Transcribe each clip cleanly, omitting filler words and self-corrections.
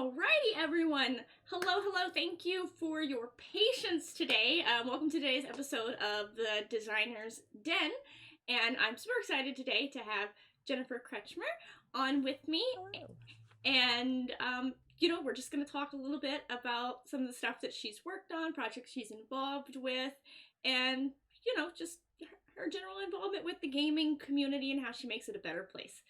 Alrighty, everyone. Hello. Thank you for your patience today. Welcome to today's episode of the Designer's Den. And I'm super excited today to have Jennifer Kretchmer on with me. Hello. And, we're just going to talk a little bit about some of the stuff that she's worked on, projects she's involved with, and, just her general involvement with the gaming community and how she makes it a better place.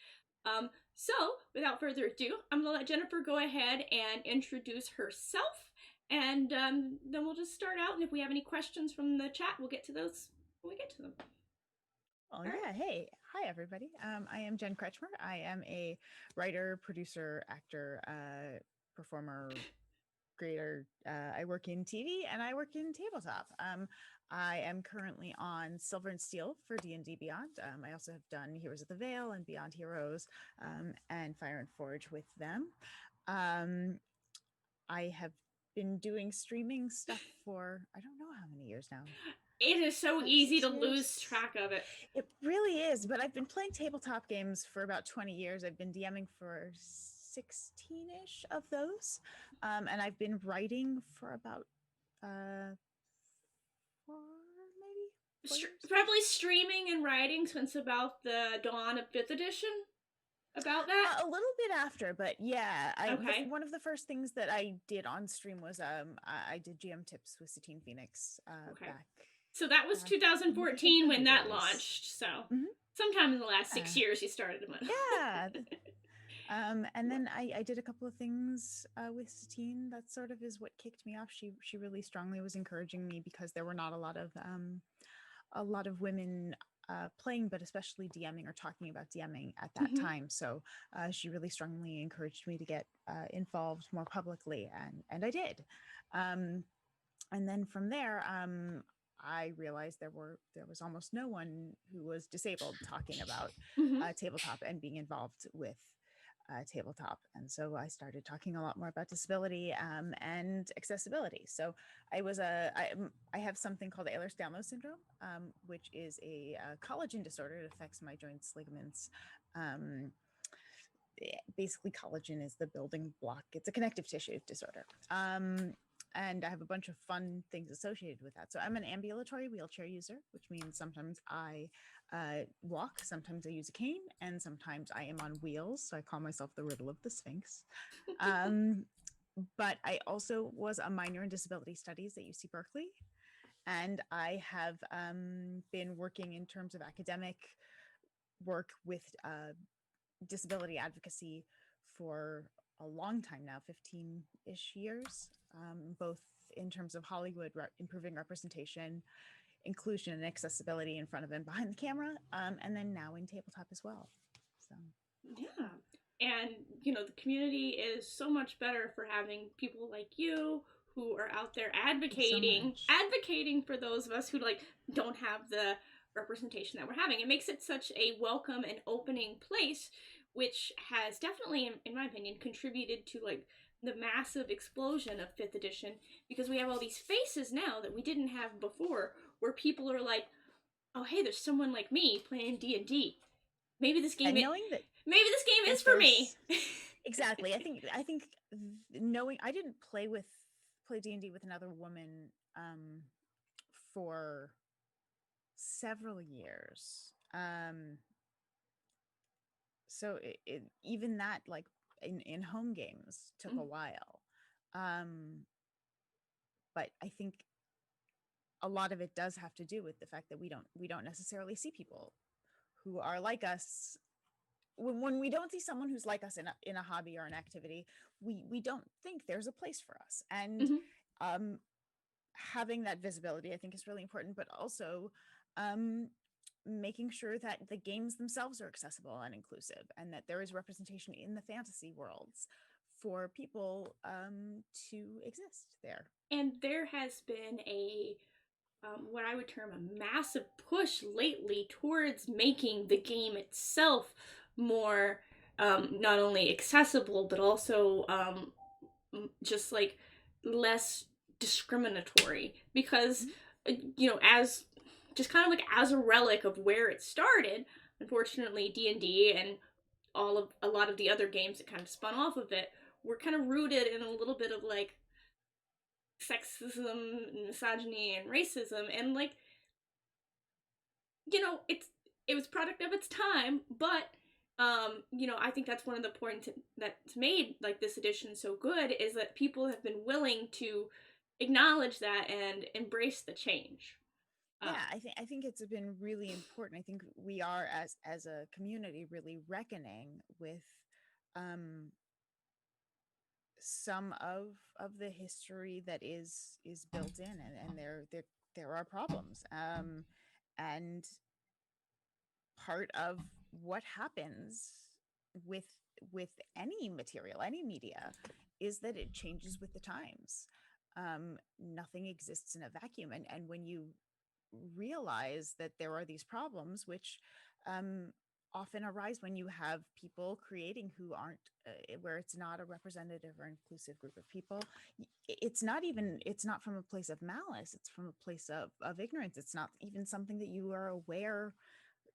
So, without further ado, I'm going to let Jennifer go ahead and introduce herself, and then we'll just start out, and if we have any questions from the chat, we'll get to those when we get to them. Oh, yeah. Hey. Hi, everybody. I am Jen Kretchmer. I am a writer, producer, actor, performer, creator. I work in TV and I work in tabletop. I am currently on Silver and Steel for D&D Beyond. I also have done Heroes of the Veil and Beyond Heroes and Fire and Forge with them. I have been doing streaming stuff for, I don't know how many years now. It is so easy to lose track of it. It really is, but I've been playing tabletop games for about 20 years. I've been DMing for 16-ish of those. And I've been writing for about 4 years. Probably streaming and writing since about the dawn of 5th edition. About that? A little bit after, but yeah. Okay. One of the first things that I did on stream was I did GM tips with Satine Phoenix back. So that was 2014 when that launched. So sometime in the last 6 years you started them. Yeah. And then I did a couple of things with Satine. That sort of is what kicked me off. She really strongly was encouraging me because there were not a lot of women playing, but especially DMing or talking about DMing at that time. So she really strongly encouraged me to get involved more publicly, and I did. And then from there, I realized there was almost no one who was disabled talking about tabletop and being involved with tabletop. And so I started talking a lot more about disability and accessibility. So I have something called Ehlers-Danlos syndrome, which is a collagen disorder. It affects my joints, ligaments. Basically, collagen is the building block. It's a connective tissue disorder. And I have a bunch of fun things associated with that. So I'm an ambulatory wheelchair user, which means sometimes I walk, sometimes I use a cane, and sometimes I am on wheels. So I call myself the Riddle of the Sphinx. But I also was a minor in disability studies at UC Berkeley. And I have been working in terms of academic work with disability advocacy for a long time now, 15-ish years, both in terms of Hollywood improving representation, inclusion, and accessibility in front of and behind the camera, and then now in tabletop as well. So yeah. And the community is so much better for having people like you who are out there advocating for those of us who don't have the representation that we're having. It makes it such a welcome and opening place, which has definitely, in my opinion, contributed to the massive explosion of 5th edition, because we have all these faces now that we didn't have before, where people are like, oh hey, there's someone like me playing D&D. Maybe this game is for me. Exactly. I think knowing I didn't play D&D with another woman for several years. So it even that in home games took a while. But I think a lot of it does have to do with the fact that we don't necessarily see people who are like us. When we don't see someone who's like us in a hobby or an activity, we don't think there's a place for us. And having that visibility, I think, is really important, but also making sure that the games themselves are accessible and inclusive, and that there is representation in the fantasy worlds for people to exist there. And there has been a what I would term a massive push lately towards making the game itself more not only accessible, but also just less discriminatory, because as just kind of as a relic of where it started, unfortunately D&D and a lot of the other games that kind of spun off of it we're kind of rooted in a little bit of like sexism, misogyny, and racism, and like, it was product of its time, but I think that's one of the points that's made like this edition so good is that people have been willing to acknowledge that and embrace the change. Yeah, I think it's been really important. I think we are as a community really reckoning with um some of the history that is built in, and there are problems, and part of what happens with with any material, any media, is that it changes with the times. Nothing exists in a vacuum, and when you realize that there are these problems, which um, often arise when you have people creating who aren't, where it's not a representative or inclusive group of people. It's not from a place of malice, it's from a place of ignorance. It's not even something that you are aware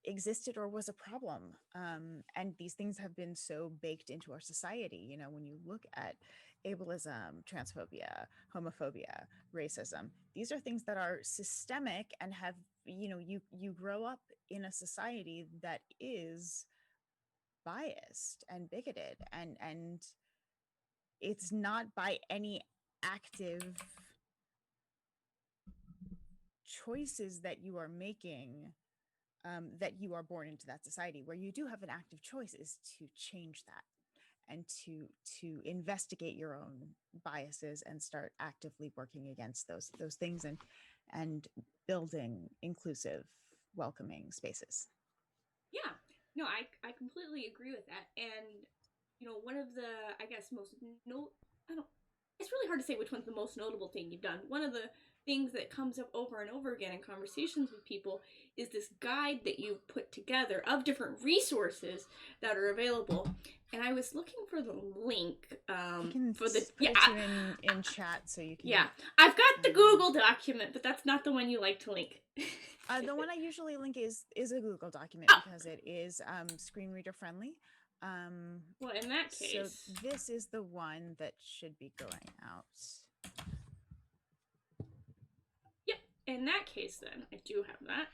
existed or was a problem. And these things have been so baked into our society. When you look at ableism, transphobia, homophobia, racism, these are things that are systemic and have, you grow up in a society that is biased and bigoted, and it's not by any active choices that you are making, that you are born into that society. Where you do have an active choice is to change that, and to investigate your own biases and start actively working against those things, and building inclusive, welcoming spaces. Yeah, no, I completely agree with that. And one of the, I guess, most no, I don't. It's really hard to say which one's the most notable thing you've done. One of the things that comes up over and over again in conversations with people is this guide that you've put together of different resources that are available. And I was looking for the link I can for the put it to you in chat so you can. Yeah, I've got the Google document, but that's not the one you like to link. The one I usually link is a Google document Oh. because it is screen reader friendly. Well, in that So case, this is the one that should be going out. yep. In that case, then I do have that,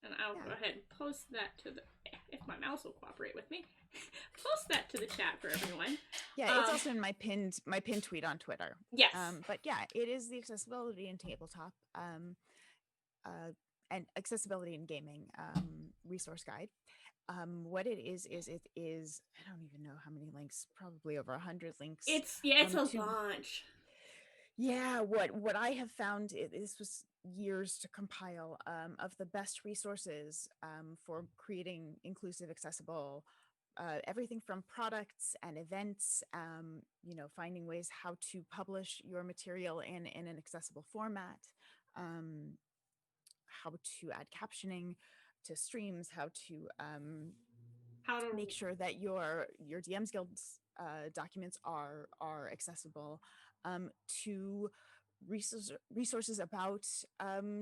and I'll Yeah. go ahead and post that to the. If my mouse will cooperate with me, post that to the chat for everyone. Yeah, it's also in my pinned tweet on Twitter. Yes. But yeah, it is the accessibility in tabletop, and accessibility in gaming resource guide. What it is it is, I don't even know how many links, probably over 100 links. It's a bunch. Yeah, what I have found, this was years to compile, of the best resources for creating inclusive, accessible, everything from products and events, finding ways how to publish your material in an accessible format, how to add captioning to streams, how to How to make sure that your DMs Guild documents are accessible, to resources about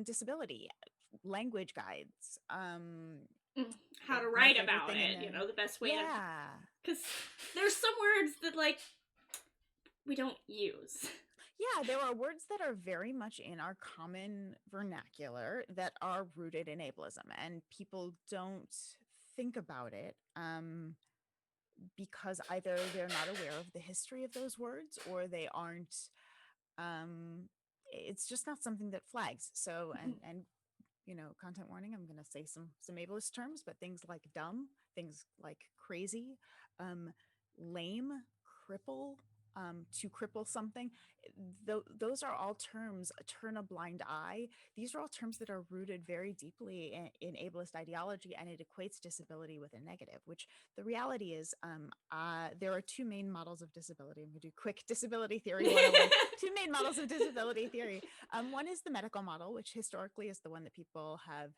disability, language guides, how to with write about everything in it. there. The best way to. Yeah. Because there's some words that like we don't use. Yeah, there are words that are very much in our common vernacular that are rooted in ableism, and people don't think about it, because either they're not aware of the history of those words, or they aren't, it's just not something that flags. So, and content warning, I'm going to say some ableist terms, but things like dumb, things like crazy, lame, cripple, to cripple something, those are all terms. Turn a blind eye. These are all terms that are rooted very deeply in ableist ideology, and it equates disability with a negative, which the reality is, there are two main models of disability. I'm going to do quick disability theory 101. Two main models of disability theory. One is the medical model, which historically is the one that people have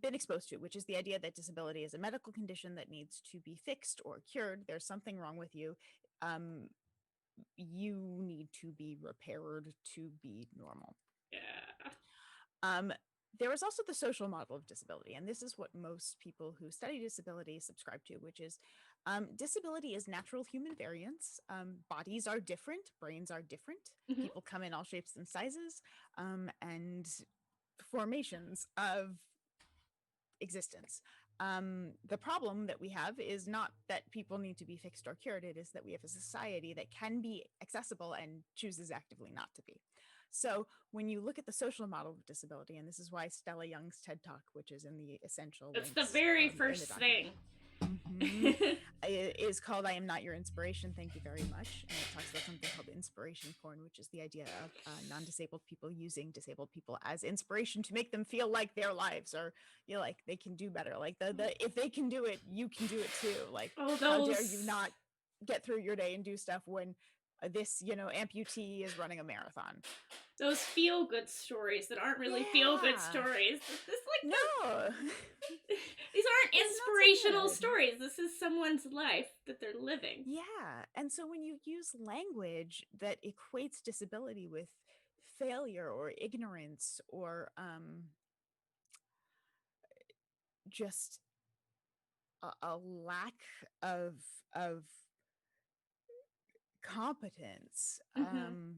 been exposed to, which is the idea that disability is a medical condition that needs to be fixed or cured. There's something wrong with you. You need to be repaired to be normal. Yeah. There is also the social model of disability, and this is what most people who study disability subscribe to, which is Disability is natural human variance. Bodies are different, brains are different. Mm-hmm. People come in all shapes and sizes, and formations of existence. The problem that we have is not that people need to be fixed or cured, it is that we have a society that can be accessible and chooses actively not to be. So when you look at the social model of disability, and this is why Stella Young's TED Talk, which is in the essential That's the links very in the first document, thing. is called I Am Not Your Inspiration, Thank You Very Much. And it talks about something called inspiration porn, which is the idea of non-disabled people using disabled people as inspiration to make them feel like their lives are, you know, like they can do better. Like the if they can do it, you can do it too. Like, Oh, how dare you those not get through your day and do stuff when this, you know, amputee is running a marathon. feel good stories that aren't really feel good Yeah. stories. This like No. these aren't It's not so inspirational good. stories. This is someone's life that they're living. Yeah. And so when you use language that equates disability with failure or ignorance or just a lack of of competence, Mm-hmm.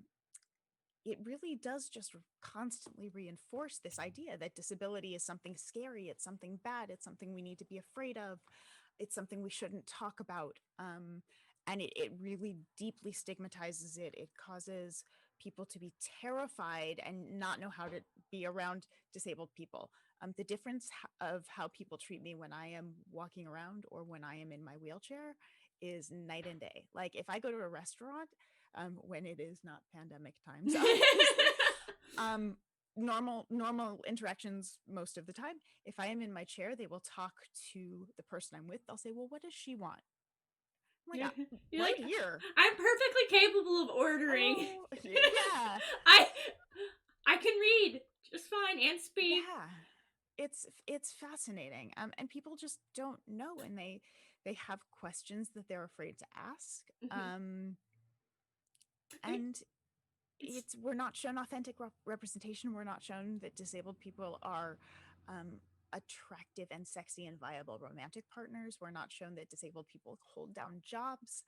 it really does just constantly reinforce this idea that disability is something scary, it's something bad, it's something we need to be afraid of, it's something we shouldn't talk about. And it really deeply stigmatizes it. It causes people to be terrified and not know how to be around disabled people. The difference of how people treat me when I am walking around or when I am in my wheelchair is night and day. Like if I go to a restaurant, when it is not pandemic times, obviously, normal interactions most of the time. If I am in my chair, they will talk to the person I'm with. They'll say, well, what does she want? I'm like, You're right like, here. I'm perfectly capable of ordering. Oh, yeah. I I can read just fine and speak. Yeah. It's fascinating. And people just don't know, and they have questions that they're afraid to ask. Mm-hmm. I mean, And it's we're not shown authentic representation. We're not shown that disabled people are attractive and sexy and viable romantic partners. We're not shown that disabled people hold down jobs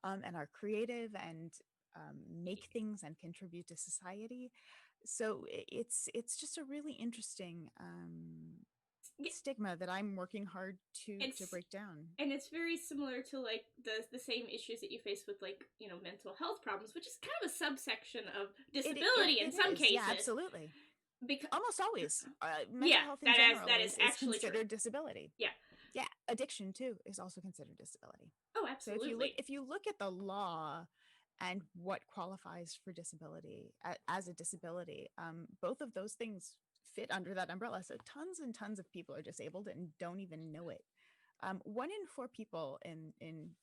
and are creative and make things and contribute to society. So it's just a really interesting stigma that I'm working hard to it's break down. and it's very similar to like the same issues that you face with like mental health problems, which is kind of a subsection of disability in It some is, yeah, cases. absolutely. Because Almost always, yeah, mental health in general that is is actually true. considered disability. Yeah. Yeah, addiction too is also considered disability. Oh, So absolutely. if you look at the law and what qualifies for disability as a disability, both of those things fit under that umbrella. So tons and tons of people are disabled and don't even know it. 1 in 4 people in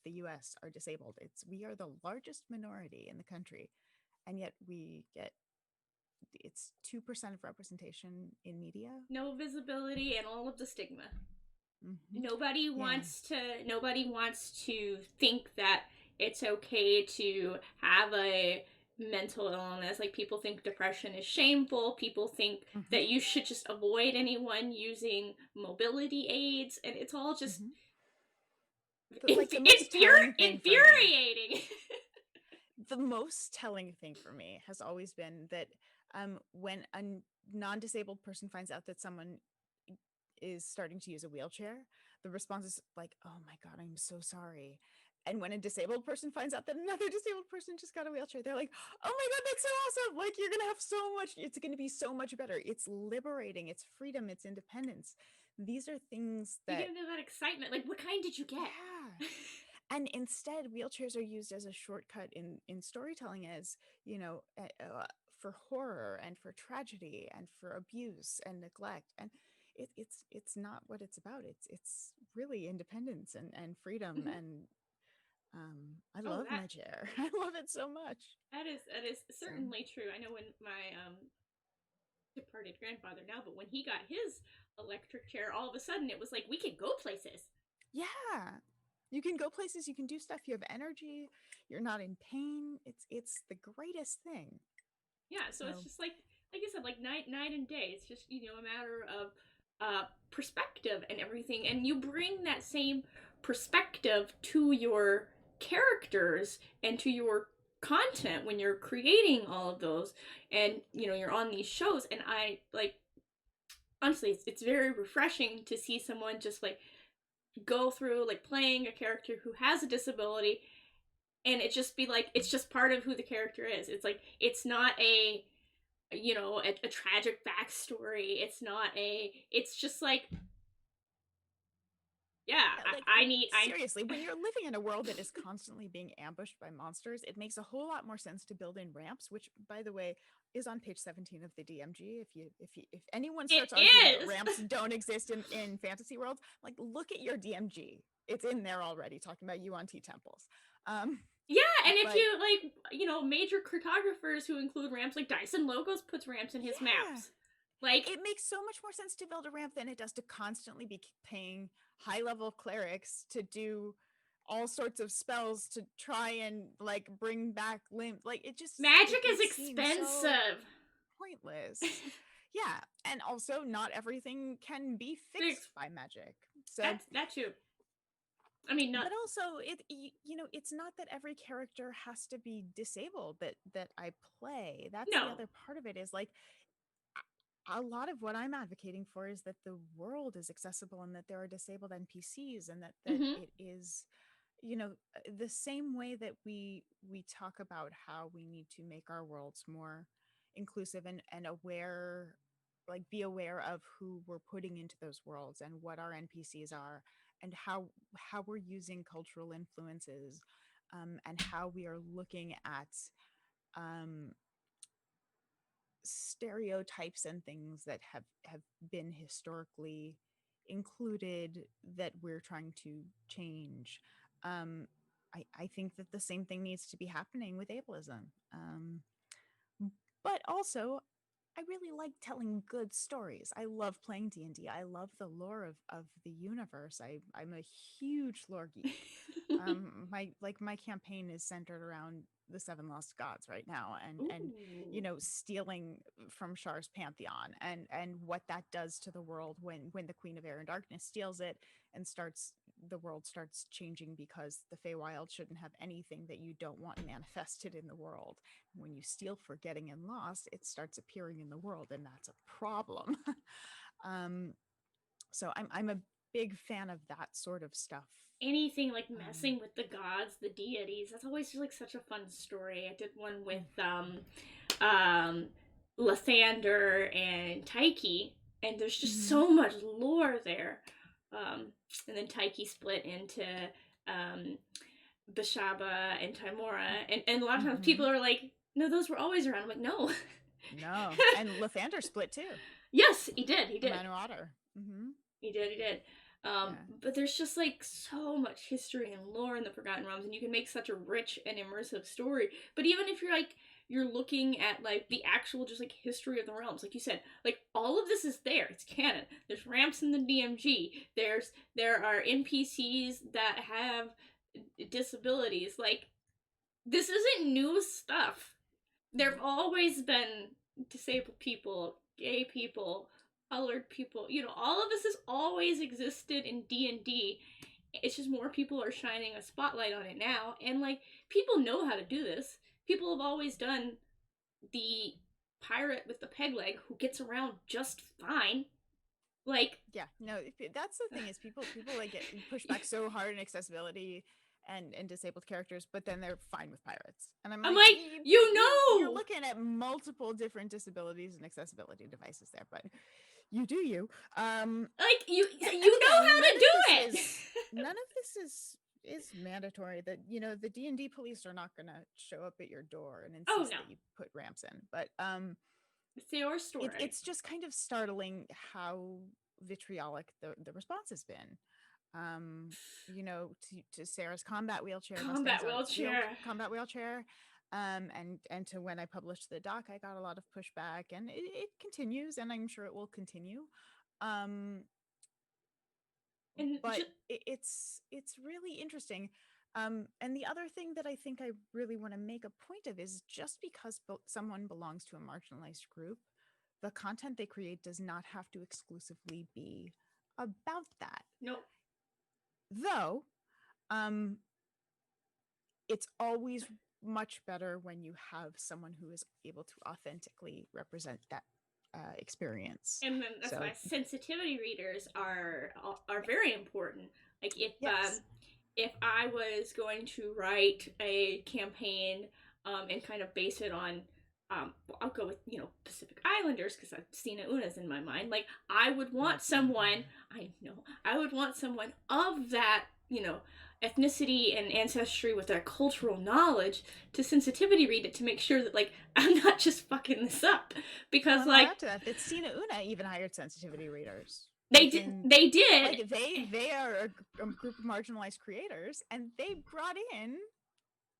the U.S. are disabled. We are the largest minority in the country, and yet it's 2% of representation in media. No visibility and all of the stigma. Mm-hmm. Nobody Yeah. wants to think that it's okay to have a mental illness. Like people think depression is shameful. People think Mm-hmm. that you should just avoid anyone using mobility aids, and it's all just Mm-hmm. Like the most telling thing for me, infuriating. the most telling thing for me has always been that when a non-disabled person finds out that someone is starting to use a wheelchair, the response is like, "Oh my God, I'm so sorry." And when a disabled person finds out that another disabled person just got a wheelchair, they're like, "Oh my God, that's so awesome. Like, you're going to have so much, it's going to be so much better." It's liberating, it's freedom, it's independence. These are things You that, get into that excitement. Like, what kind did you get? yeah. And instead, wheelchairs are used as a shortcut in storytelling, as, you know, for horror and for tragedy and for abuse and neglect. And it's not what it's about. It's really independence and freedom. Mhm. And I Oh, love my chair. I love it so much. that is So certainly true. I know when my departed grandfather now, but when he got his electric chair, all of a sudden it was like we could go places. yeah, you can go places. You can do stuff. You have energy. You're not in pain. It's the greatest thing. Yeah, so it's So just like you said, like night and day. It's just a matter of perspective and everything, and you bring that same perspective to your characters and to your content when you're creating all of those, and you're on these shows. And I like, honestly, it's very refreshing to see someone just like go through like playing a character who has a disability, and it just be like it's just part of who the character is. It's like it's not a tragic backstory. It's just like, yeah, Yeah, I need I seriously, when you're living in a world that is constantly being ambushed by monsters, it makes a whole lot more sense to build in ramps, which, by the way, is on page 17 of the DMG. If anyone it starts arguing that is. ramps don't exist in fantasy worlds, like, look at your DMG. It's in there already, talking about yuan-ti temples. Yeah, and if but you like, major cartographers who include ramps, like Dyson Logos puts ramps in his yeah, maps. Like, it makes so much more sense to build a ramp than it does to constantly be paying high-level clerics to do all sorts of spells to try and like bring back limb. Like, magic is it seems so expensive. pointless. Yeah, and also not everything can be fixed by magic. So, That's that too. I mean, not. but also it's not that every character has to be disabled that I play. That's the No. other part of it, is like a lot of what I'm advocating for is that the world is accessible and that there are disabled NPCs, and that Mm-hmm. it is, the same way that we talk about how we need to make our worlds more inclusive and aware, like be aware of who we're putting into those worlds and what our NPCs are, and how we're using cultural influences, and how we are looking at um, stereotypes and things that have been historically included that we're trying to change. I think that the same thing needs to be happening with ableism. But also, I really like telling good stories. I love playing D&D. I love the lore of the universe. I'm a huge lore geek. My campaign is centered around the seven lost gods right now, and Ooh. stealing from Shar's pantheon, and what that does to the world when the Queen of Air and Darkness steals it and the world starts changing, because the Feywild shouldn't have anything that you don't want manifested in the world. When you steal Forgetting and Lost, it starts appearing in the world, and that's a problem. um, so I'm a big fan of that sort of stuff. Anything like messing with the gods, the deities. That's always just like such a fun story. I did one with um Lathander and Taiki, and there's just Mm-hmm. so much lore there. And then Taiki split into um Bashaba and Timora, and a lot of times Mm-hmm. people are like, "No, those were always around." I'm like, "No." No, and Lathander split too Yes, he did. He from did. Anuater. Mm-hmm. He did. He did. Yeah. But there's just like so much history and lore in the Forgotten Realms, and you can make such a rich and immersive story. But even if you're looking at like the actual just like history of the realms, like you said, like all of this is there. It's canon. There's ramps in the DMG. There are NPCs that have disabilities. Like, this isn't new stuff. There've always been disabled people, gay people, colored people. All of this has always existed in D&D. It's just more people are shining a spotlight on it now, and like people know how to do this. People have always done the pirate with the peg leg who gets around just fine. Like, Yeah, no, that's the thing, is people like get pushed back so hard in accessibility and disabled characters, but then they're fine with pirates, and I'm I'm like, like, you you're know, looking at multiple different disabilities and accessibility devices there, but you do you. like And you know again, how to do it. none of this is mandatory. That the D&D police are not going to show up at your door and Oh insist no, that you put ramps in, but it's your story. it's just kind of startling how vitriolic the response has been. To Sarah's combat wheelchair, Combat Mustang's wheelchair. combat wheelchair, and to when I published the doc, I got a lot of pushback, and it continues, and I'm sure it will continue. Um, And but just, it's really interesting. And the other thing that I think I really want to make a point of is, just because someone belongs to a marginalized group the content they create does not have to exclusively be about that. Nope. Though, um, it's always much better when you have someone who is able to authentically represent that experience. And then that's So, why sensitivity readers are very important. Like yes. if I was going to write a campaign and kind of base it on well, I'll go with Pacific Islanders because I've seen Una's in my mind. Like I would want someone I would want someone of that ethnicity and ancestry with that cultural knowledge to sensitivity read it to make sure that like I'm not just fucking this up because Well, like after that, that Sina Una even hired sensitivity readers. they did Like they are a group of marginalized creators, and they brought in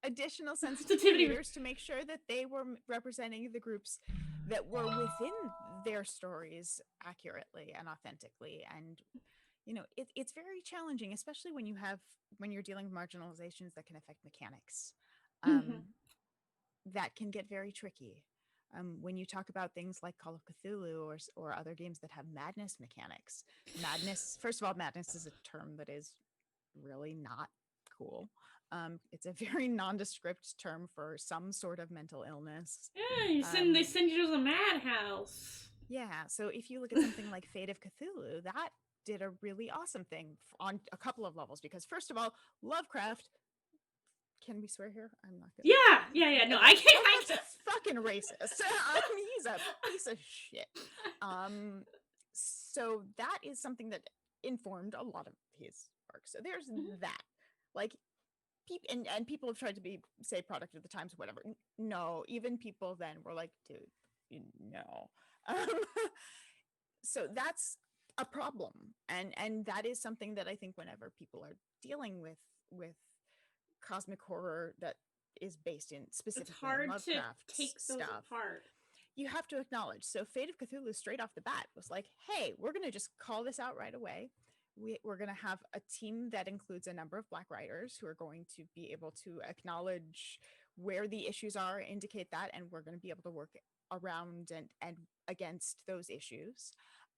additional sensitivity readers to make sure that they were representing the groups that were within their stories accurately and authentically. And it's very challenging, especially when you're dealing with marginalizations that can affect mechanics. That can get very tricky. When you talk about things like Call of Cthulhu or other games that have madness mechanics, first of all, madness is a term that is really not cool. It's a very nondescript term for some sort of mental illness. Yeah, they send you to the madhouse. Yeah, so if you look at something like Fate of Cthulhu, that did a really awesome thing on a couple of levels. Because first of all, Lovecraft. Can we swear here? I'm not gonna. Yeah. No, Okay. I can't. Lovecraft's a fucking racist. He's a piece of shit. So that is something that informed a lot of his work. So there's that. Like, and people have tried to say product of the times, whatever. No, even people then were like, dude, no. So that's a problem, and that is something that I think whenever people are dealing with cosmic horror that is based in specifically in Lovecraft's stuff, apart. You have to acknowledge. So Fate of Cthulhu straight off the bat was like, hey, we're going to just call this out right away. We're going to have a team that includes a number of Black writers who are going to be able to acknowledge where the issues are, indicate that, and we're going to be able to work around and against those issues.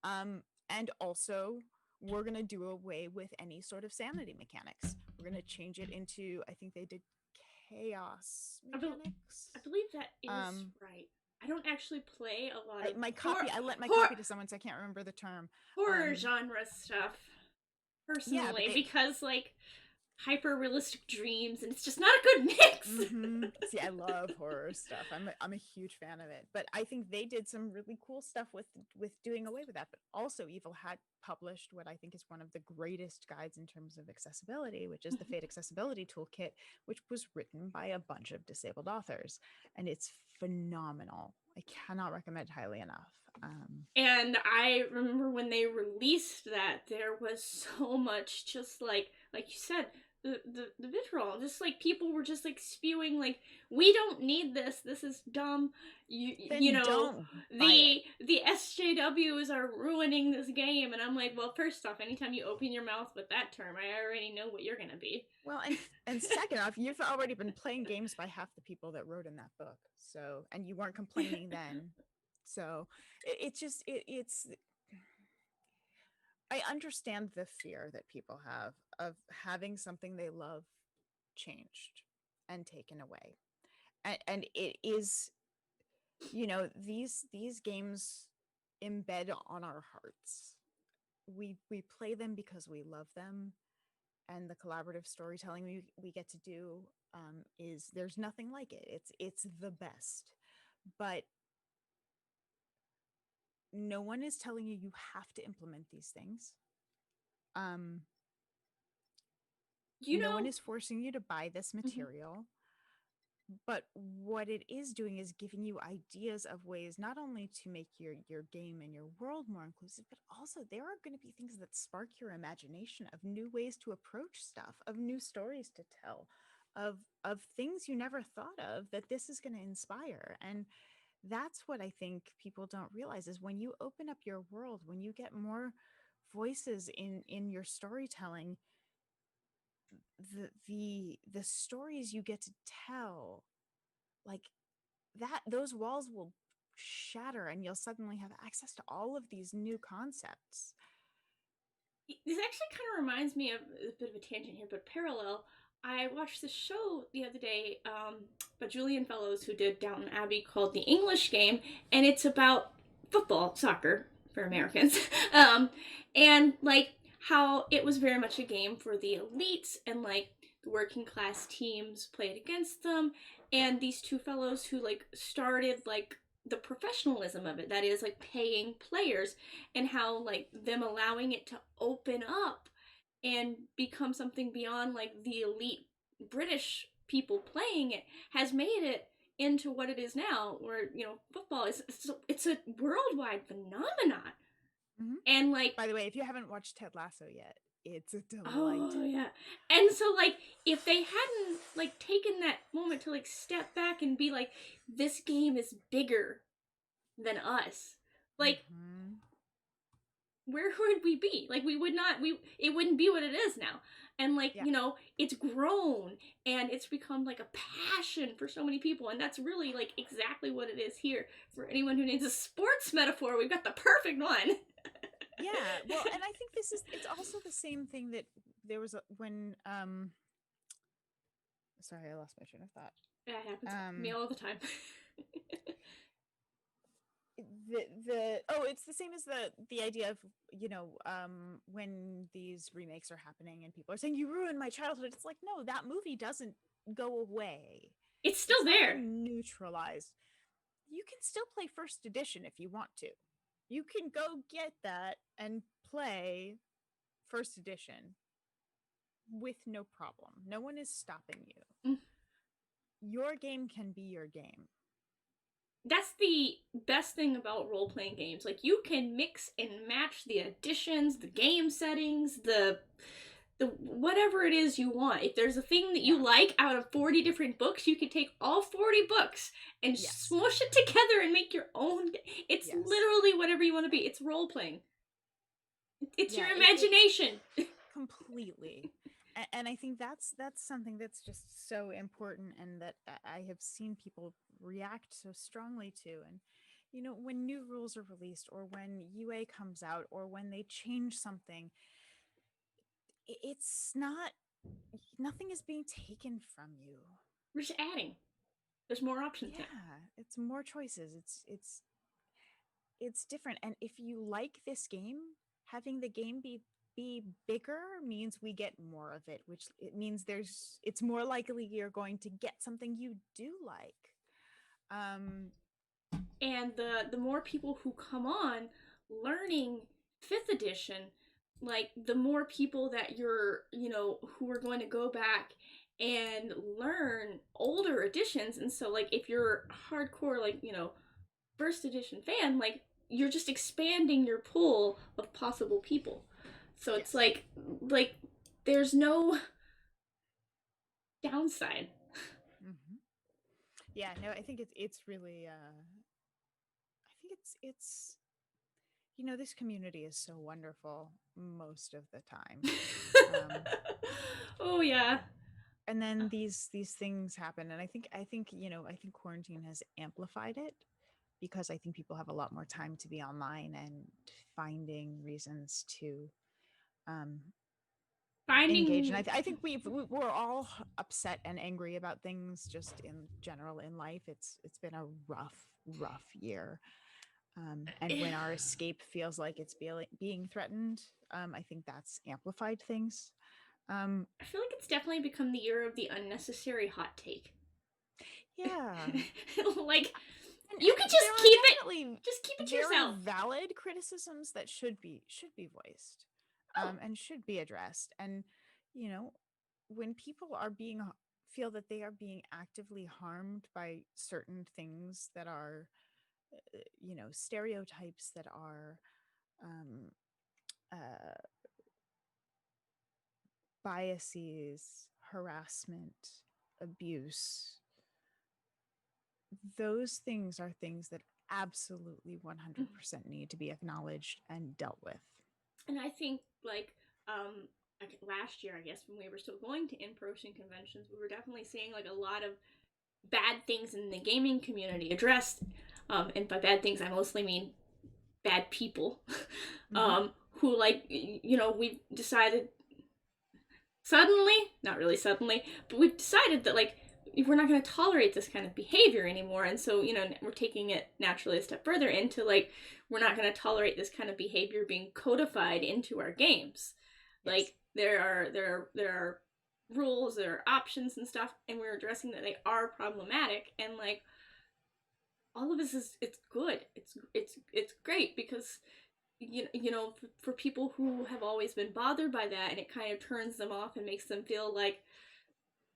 And also, we're going to do away with any sort of sanity mechanics. We're going to change it into, I think they did chaos mechanics. I believe that is right. I don't actually play a lot of I lent my copy to someone, so I can't remember the term. Horror genre stuff personally, because like hyper realistic dreams, and it's just not a good mix. See, I love horror stuff. I'm a huge fan of it, but I think they did some really cool stuff with doing away with that. But also, Evil had published what I think is one of the greatest guides in terms of accessibility, which is the Fate Accessibility Toolkit, which was written by a bunch of disabled authors, and it's phenomenal. I cannot recommend it highly enough. And I remember when they released that, there was so much just like you said, the vitriol, just like people were just like spewing like, we don't need this is dumb, you know, the SJWs are ruining this game. And I'm like, well, first off, anytime you open your mouth with that term, I already know what you're gonna be. Well, and second off, you've already been playing games by half the people that wrote in that book, so, and you weren't complaining then. So it's I understand the fear that people have of having something they love changed and taken away. And it is, these games embed on our hearts. We play them because we love them, and the collaborative storytelling we get to do is, there's nothing like it. It's the best. But no one is telling you have to implement these things. No one is forcing you to buy this material. But what it is doing is giving you ideas of ways not only to make your game and your world more inclusive, but also there are going to be things that spark your imagination of new ways to approach stuff, of new stories to tell, of things you never thought of that this is going to inspire. And that's what I think people don't realize, is when you open up your world, when you get more voices in your storytelling, the stories you get to tell, like that, those walls will shatter, and you'll suddenly have access to all of these new concepts. This actually kind of reminds me of a bit of a tangent here, but parallel. I watched this show the other day by Julian Fellows, who did Downton Abbey, called The English Game, and it's about football, soccer for Americans, and like how it was very much a game for the elites, and like the working class teams played against them, and these two fellows who like started like the professionalism of it, that is like paying players, and how like them allowing it to open up and become something beyond like the elite British people playing it has made it into what it is now, where football is it's a worldwide phenomenon. Mm-hmm. And like, by the way, if you haven't watched Ted Lasso yet, it's a delight. Oh yeah. And so like, if they hadn't like taken that moment to like step back and be like, this game is bigger than us, like, mm-hmm. where would we be? Like, we would not, it wouldn't be what it is now. And like, it's grown and it's become like a passion for so many people, and that's really like exactly what it is here. For anyone who needs a sports metaphor, we've got the perfect one. Yeah, well, and I think it's also the same thing that there was when sorry, I lost my train of thought. That happens to me all the time. It's the same as the idea of when these remakes are happening and people are saying, you ruined my childhood. It's like, no, that movie doesn't go away. It's still there. Neutralized. You can still play first edition if you want to. You can go get that and play first edition with no problem. No one is stopping you. Your game can be your game. That's the best thing about role-playing games. Like, you can mix and match the additions, the game settings, the whatever it is you want. If there's a thing that you like out of 40 different books, you can take all 40 books and smush it together and make your own. It's literally whatever you want to be. It's role-playing. It's your imagination. Completely. And I think that's something that's just so important, and that I have seen people react so strongly to. And when new rules are released, or when UA comes out, or when they change something, it's not, nothing is being taken from you. We're just adding. There's more options. Yeah, it's more choices. It's different. And if you like this game, having the game be bigger means we get more of it, which it means it's more likely you're going to get something you do like. And the more people who come on learning 5th edition, like, the more people that you're, who are going to go back and learn older editions. And so like, if you're hardcore, like, 1st edition fan, like, you're just expanding your pool of possible people. So it's like there's no downside. Mm-hmm. Yeah, no, I think it's really I think it's this community is so wonderful most of the time. Oh yeah. And then these things happen, and I think quarantine has amplified it, because I think people have a lot more time to be online and finding reasons to engage. And I think we're all upset and angry about things just in general in life. It's been a rough year. And when our escape feels like it's being threatened, I think that's amplified things. I feel like it's definitely become the year of the unnecessary hot take. Yeah. Like, you could just keep it to yourself. Valid criticisms that should be voiced, and should be addressed. And when people feel that they are being actively harmed by certain things that are stereotypes, that are biases, harassment, abuse, those things are things that absolutely 100% need to be acknowledged and dealt with. And I think like last year, I guess, when we were still going to in-person conventions, we were definitely seeing like a lot of bad things in the gaming community addressed. And by bad things, I mostly mean bad people, Mm-hmm. who, like, we've decided suddenly, not really suddenly, but we've decided that, like, we're not going to tolerate this kind of behavior anymore. And so, we're taking it naturally a step further into, like, we're not going to tolerate this kind of behavior being codified into our games. Yes. Like, there are rules, there are options and stuff, and we're addressing that they are problematic. And, like, all of this is, it's good. It's great because, for people who have always been bothered by that, and it kind of turns them off and makes them feel like,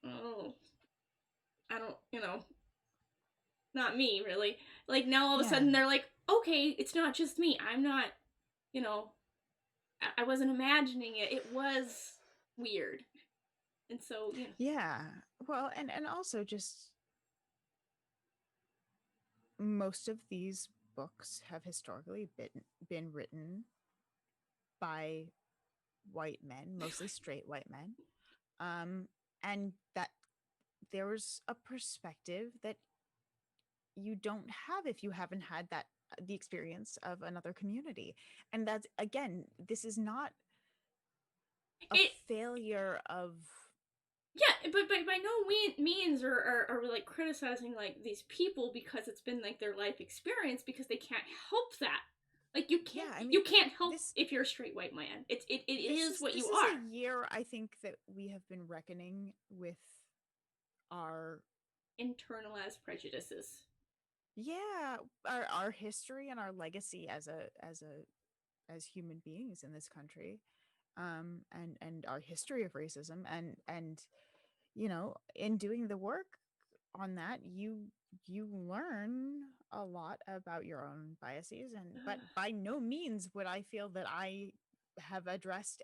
oh, I don't, not me really. Like, now all of a Yeah. sudden they're like, okay, it's not just me. I'm not, you know, I wasn't imagining it. It was weird. And so, Yeah. Well, and also just most of these books have historically been written by white men, mostly straight white men. And that there's a perspective that you don't have if you haven't had that the experience of another community. And that's, again, this is not a it, failure of yeah, but by no means are we, like, criticizing, like, these people because it's been, like, their life experience, because they can't help that. Like, you can't yeah, I mean, you can't help this if you're a straight white man. It is what you this is a are. year I think that we have been reckoning with our Internalized prejudices. yeah, our history and our legacy as human beings in this country, and our history of racism, and in doing the work on that, you learn a lot about your own biases. And but by no means would I feel that I have addressed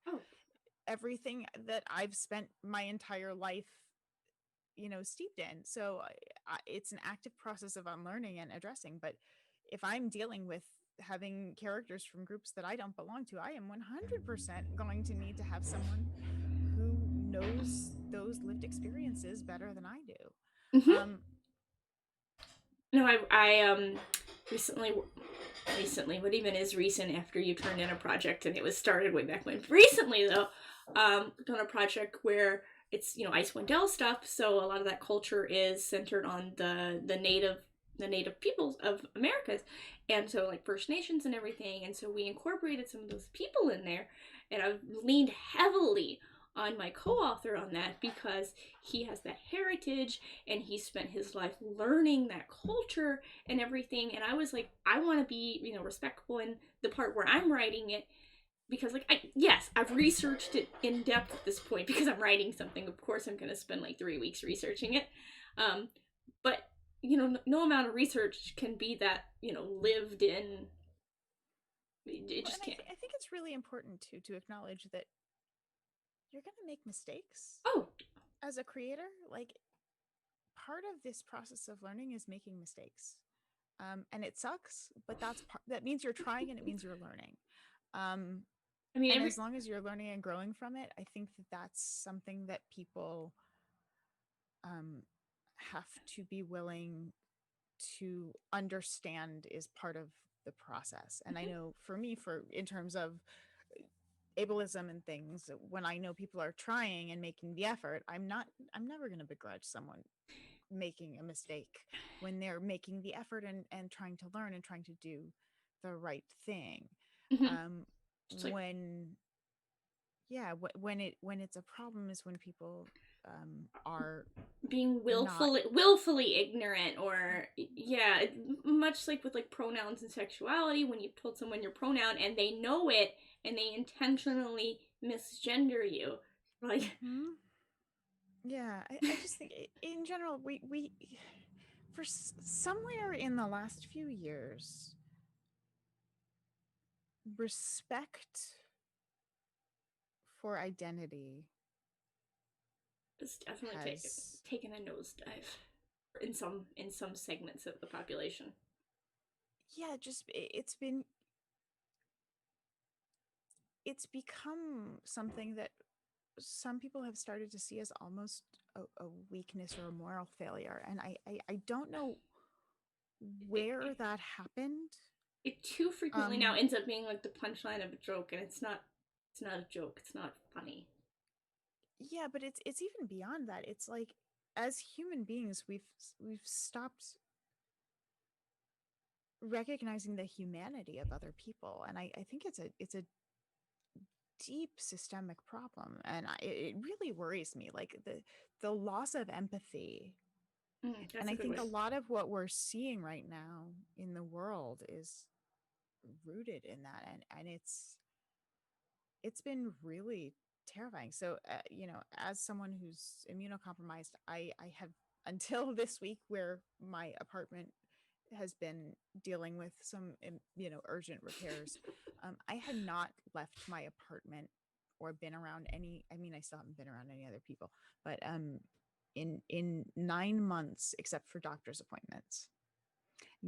Oh. everything that I've spent my entire life steeped in. So it's an active process of unlearning and addressing. But if I'm dealing with having characters from groups that I don't belong to, I am 100% going to need to have someone who knows those lived experiences better than I do. Mm-hmm. No, I recently, what even is recent after you turned in a project and it was started way back when. Recently though, done a project where it's, Icewind Dale stuff, so a lot of that culture is centered on the native peoples of Americas, and so, like, First Nations and everything, and so we incorporated some of those people in there, and I've leaned heavily on my co-author on that because he has that heritage and he spent his life learning that culture and everything. And I was like, I want to be, respectful in the part where I'm writing it, because, like, yes, I've researched it in depth at this point because I'm writing something. Of course I'm going to spend like 3 weeks researching it. But no amount of research can be that, lived in. It Well, just and can't. I think it's really important to acknowledge that you're going to make mistakes Oh. as a creator. Like, part of this process of learning is making mistakes. And it sucks, but that means you're trying and it means you're learning. Um, I mean, and as long as you're learning and growing from it, I think that that's something that people um, have to be willing to understand is part of the process. And I know for me, for in terms of ableism and things, when I know people are trying and making the effort, I'm never going to begrudge someone making a mistake when they're making the effort and trying to learn and trying to do the right thing. mm-hmm. um Just like when yeah when it's a problem is when people are being not willfully ignorant, or, yeah, much like with, like, pronouns and sexuality, when you've told someone your pronoun and they know it and they intentionally misgender you, like. mm-hmm. Yeah, I just think in general we for somewhere in the last few years, respect for identity It's definitely has taken a nosedive in some segments of the population. yeah just it's become something that some people have started to see as almost a weakness or a moral failure. And I don't know where that happened. It too frequently now ends up being like the punchline of a joke, and it's not a joke. It's not funny. Yeah, but it's even beyond that. It's like, as human beings, we've stopped recognizing the humanity of other people, and I think it's a deep systemic problem, and it really worries me, like the loss of empathy. And That's a I good think way. a lot of what we're seeing right now in the world is rooted in that, and it's been really terrifying. So as someone who's immunocompromised, I have, until this week, where my apartment has been dealing with some urgent repairs, I had not left my apartment or been around any, I mean, I still haven't been around any other people, but in 9 months, except for doctor's appointments,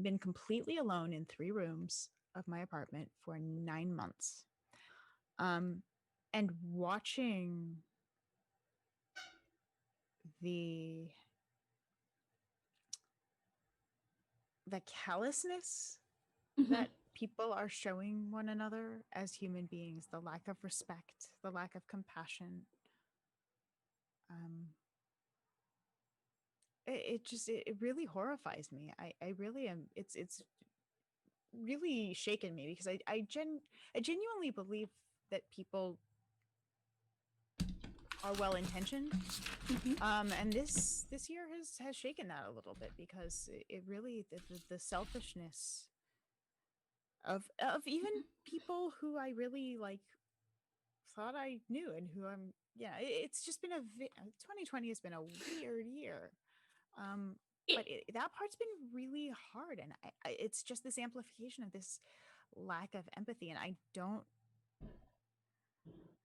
been completely alone in 3 rooms of my apartment for 9 months. um and watching the callousness Mm-hmm. that people are showing one another as human beings, the lack of respect, the lack of compassion, um it really horrifies me. I really am. It's really shaken me, because I genuinely believe that people are well intentioned. Mm-hmm. And this year has shaken that a little bit, because it really, the selfishness of even people who I really like thought I knew, and who I'm, yeah, it's just been 2020 has been a weird year. um It but that part's been really hard, and it's just this amplification of this lack of empathy, and I don't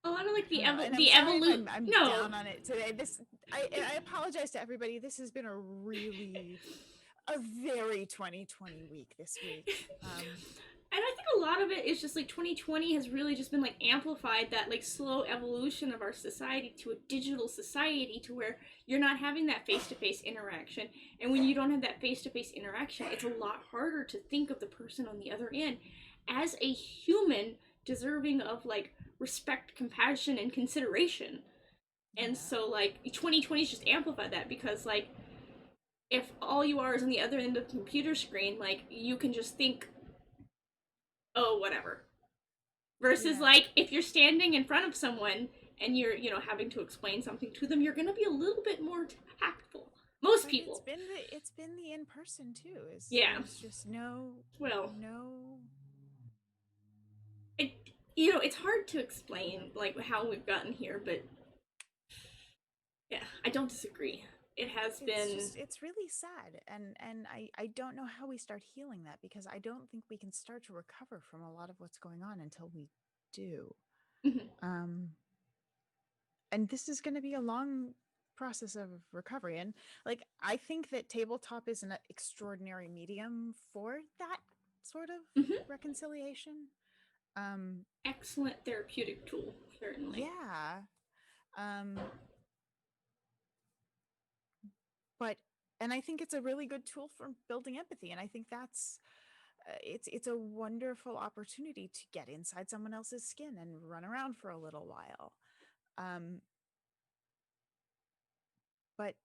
a lot of like I don't know. And I'm the sorry if evolution. I'm No, down on it today. I apologize to everybody. This has been a very 2020 week this week. and I think a lot of it is just like 2020 has really just been like amplified that like slow evolution of our society to a digital society, to where you're not having that face-to-face interaction, and when you don't have that face-to-face interaction, it's a lot harder to think of the person on the other end as a human deserving of like respect, compassion, and consideration. And Yeah. so like 2020's just amplified that, because like if all you are is on the other end of the computer screen, like you can just think, oh, whatever. Versus Yeah. like if you're standing in front of someone and you're, having to explain something to them, you're going to be a little bit more tactful. Most But people. it's been the in person too. Is Yeah. there's just Well, no it, it's hard to explain like how we've gotten here, but yeah, I don't disagree. It has been. it's really sad, and I don't know how we start healing that, because I don't think we can start to recover from a lot of what's going on until we do. Mhm. um and this is going to be a long process of recovery, and like, I think that tabletop is an extraordinary medium for that sort of Mhm. reconciliation. um Excellent therapeutic tool, certainly. yeah. um but and I think it's a really good tool for building empathy, and I think that's it's a wonderful opportunity to get inside someone else's skin and run around for a little while. um but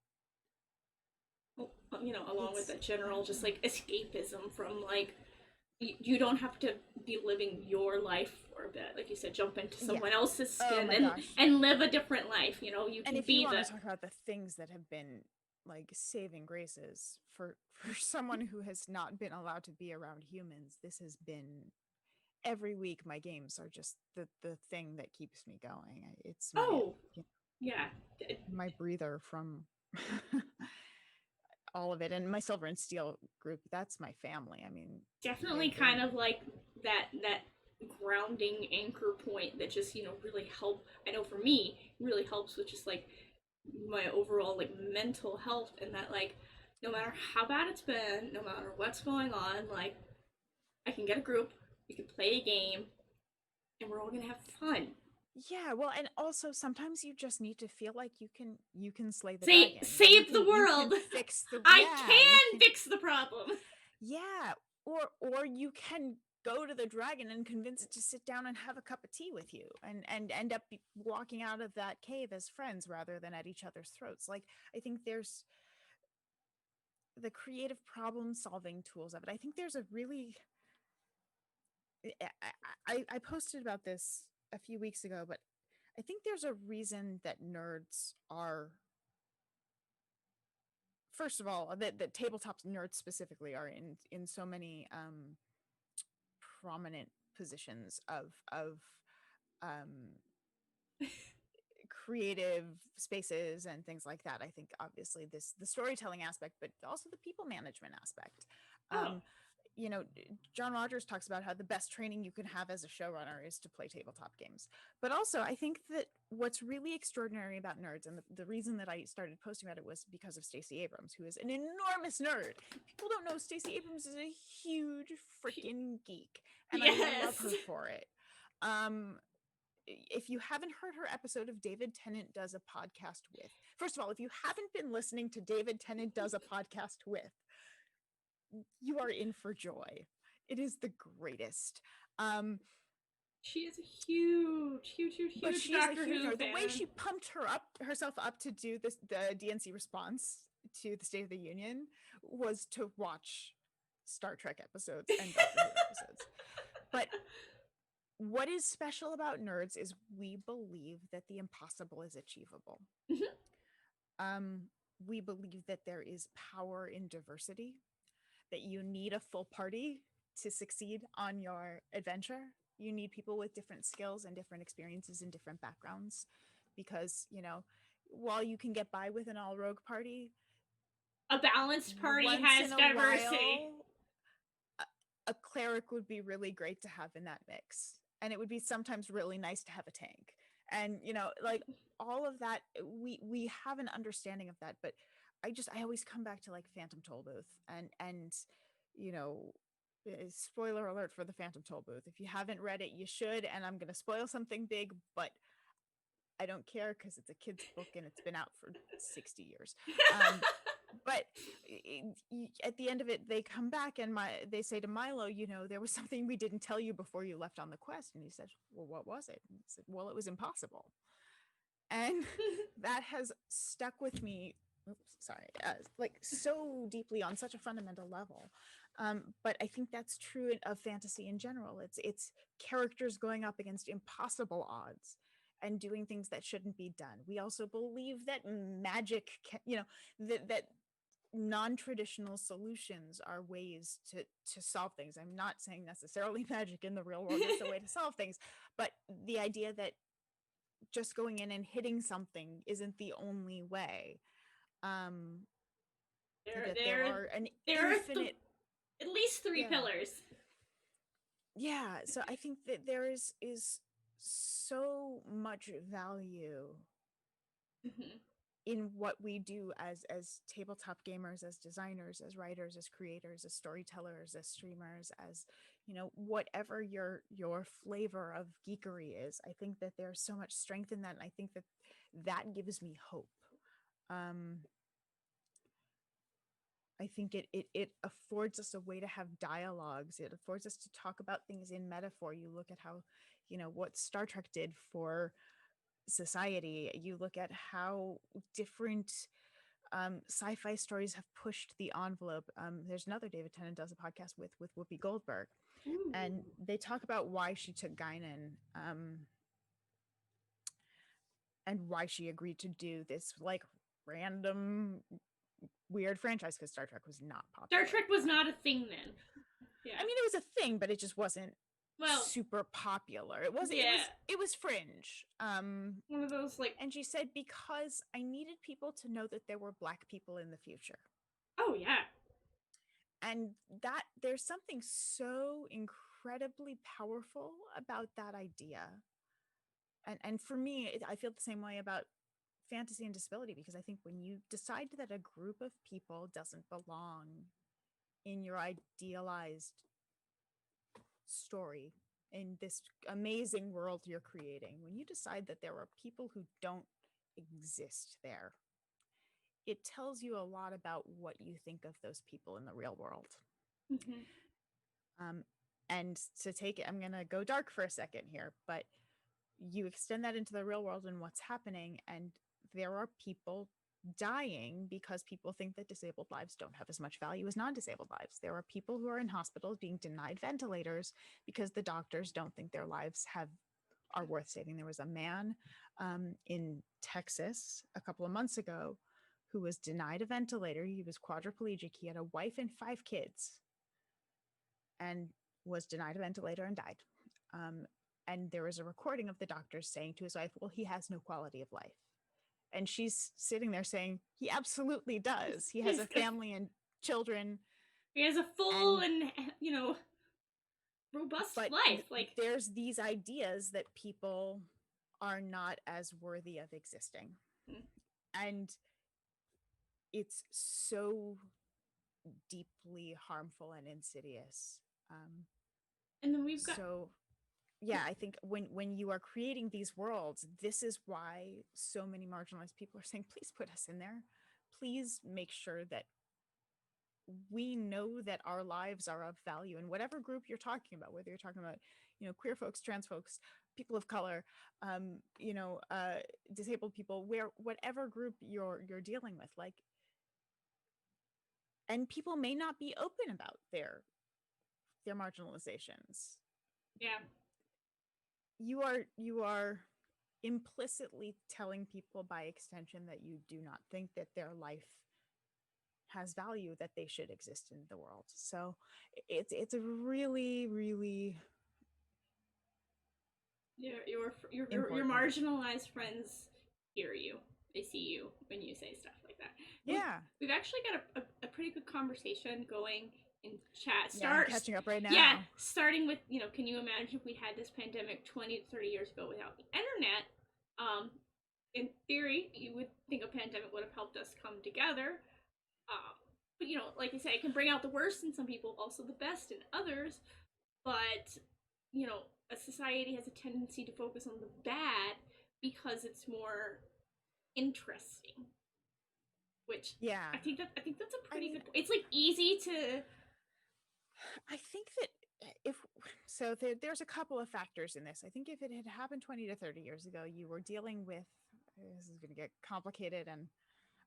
Well, along with it's that I general don't just know. like escapism from like you don't have to be living your life for a bit, like you said, jump into Yeah. someone else's Oh skin my gosh. and live a different life. You And can if you be want the. to talk about the things that have been like saving graces for someone who has not been allowed to be around humans, this has been, every week my games are just the thing that keeps me going. It's my, Oh, you yeah, know, my breather from all of it. And my Silver and Steel group, that's my family. I mean, definitely they kind of like that grounding anchor point that just really help. I know for me really helps with just like my overall like mental health, and that like no matter yeah. how bad it's been, no matter what's going on, like I can get a group, we can play a game, and we're all gonna have fun. Yeah, well, and also sometimes you just need to feel like you can slay the Say dragon. save the You can world. fix the, I yeah, you can can, fix the problem. Yeah, or you can go to the dragon and convince it to sit down and have a cup of tea with you, and end up walking out of that cave as friends rather than at each other's throats. Like, I think there's the creative problem solving tools of it. I think there's a really I posted about this a few weeks ago, but I think there's a reason that nerds are, first of all, that tabletop nerds specifically are in so many prominent positions of um, creative spaces and things like that. I think obviously the storytelling aspect, but also the people management aspect. Oh, Um, you know, John Rogers talks about how the best training you can have as a showrunner is to play tabletop games. But also, I think that what's really extraordinary about nerds, and the reason that I started posting about it was because of Stacey Abrams, who is an enormous nerd. People don't know Stacey Abrams is a huge freaking geek, and I love yes. her for it. If you haven't heard her episode of David Tennant Does a Podcast With, first of all, if you haven't been listening to David Tennant Does a Podcast With, you are in for joy. It is the greatest. She is a huge, huge, huge, But huge she is a Doctor huge Who nerd. The way fan. she pumped herself up to do this, the DNC response to the State of the Union, was to watch Star Trek episodes and Doctor Who episodes. But what is special about nerds is we believe that the impossible is achievable. Um, we believe that there is power in diversity, that you need a full party to succeed on your adventure. You need people with different skills and different experiences and different backgrounds, because, you know, while you can get by with an all rogue party, A balanced party once has in a diversity. while, a cleric would be really great to have in that mix. And it would be sometimes really nice to have a tank. And, you know, like all of that, we have an understanding of that. But I always come back to like Phantom Tollbooth and, you know, spoiler alert for the Phantom Tollbooth. If you haven't read it, you should. And I'm going to spoil something big, but I don't care because it's a kid's book and it's been out for 60 years. But at the end of it, they come back and they say to Milo, you know, there was something we didn't tell you before you left on the quest. And he said, well, what was it? And he said, well, it was impossible. And that has stuck with me. Oops, sorry, like so deeply on such a fundamental level. But I think that's true of fantasy in general. It's characters going up against impossible odds and doing things that shouldn't be done. We also believe that magic can, you know, that non-traditional solutions are ways to solve things. I'm not saying necessarily magic in the real world is the way to solve things, but the idea that just going in and hitting something isn't the only way. Um, there, that there there, are an there are at least three yeah, pillars. yeah. So I think that there is so much value in what we do as tabletop gamers, as designers, as writers, as creators, as storytellers, as streamers, as, you know, whatever your flavor of geekery is. I think that there's so much strength in that, and I think that that gives me hope. um I think it affords us a way to have dialogues. It affords us to talk about things in metaphor. You look at how, you know, what Star Trek did for society. You look at how different sci-fi stories have pushed the envelope. There's another David Tennant does a podcast with Whoopi Goldberg, Ooh. and they talk about why she took Guinan, and why she agreed to do this like random weird franchise, because Star Trek was not Star popular Trek at the was time. not a thing then. Yeah. I mean, it was a thing, but it just wasn't Well, super popular. It was yeah. it was fringe. One of those like, And she said, because I needed people to know that there were Black people in the future. oh yeah. And that there's something so incredibly powerful about that idea. And for me, I feel the same way about fantasy and disability, because I think when you decide that a group of people doesn't belong in your idealized story, in this amazing world you're creating, when you decide that there are people who don't exist there, it tells you a lot about what you think of those people in the real world. Mm-hmm. Um, and to take it, I'm going to go dark for a second here, but you extend that into the real world and what's happening, and there are people dying because people think that disabled lives don't have as much value as non-disabled lives. There are people who are in hospitals being denied ventilators because the doctors don't think their lives are worth saving. There was a man in Texas a couple of months ago who was denied a ventilator. He was quadriplegic. He had a wife and 5 kids and was denied a ventilator and died. And there was a recording of the doctors saying to his wife, well, he has no quality of life. And she's sitting there saying, he absolutely does. He has a family and children. He has a full and, robust But life. Like, there's these ideas that people are not as worthy of existing. And it's so deeply harmful and insidious. And then we've got, yeah, I think when you are creating these worlds, this is why so many marginalized people are saying, please put us in there. Please make sure that we know that our lives are of value, and whatever group you're talking about, whether you're talking about, queer folks, trans folks, people of color, disabled people, whatever group you're dealing with, like, and people may not be open about their marginalizations. yeah, You are implicitly telling people by extension that you do not think that their life has value, that they should exist in the world. So it's a really, really your important. marginalized friends hear you. They see you when you say stuff like that. Yeah. We've actually got a pretty good conversation going in chat. Yeah, I'm catching up right now. Yeah, starting with, can you imagine if we had this pandemic 20 to 30 years ago without the internet? In theory, you would think a pandemic would have helped us come together. But, like I say, it can bring out the worst in some people, also the best in others. But, a society has a tendency to focus on the bad because it's more interesting. Which, yeah, I think that's a pretty good. It's like easy to. I think that there's a couple of factors in this. I think if it had happened 20 to 30 years ago, you were dealing with, this is going to get complicated, and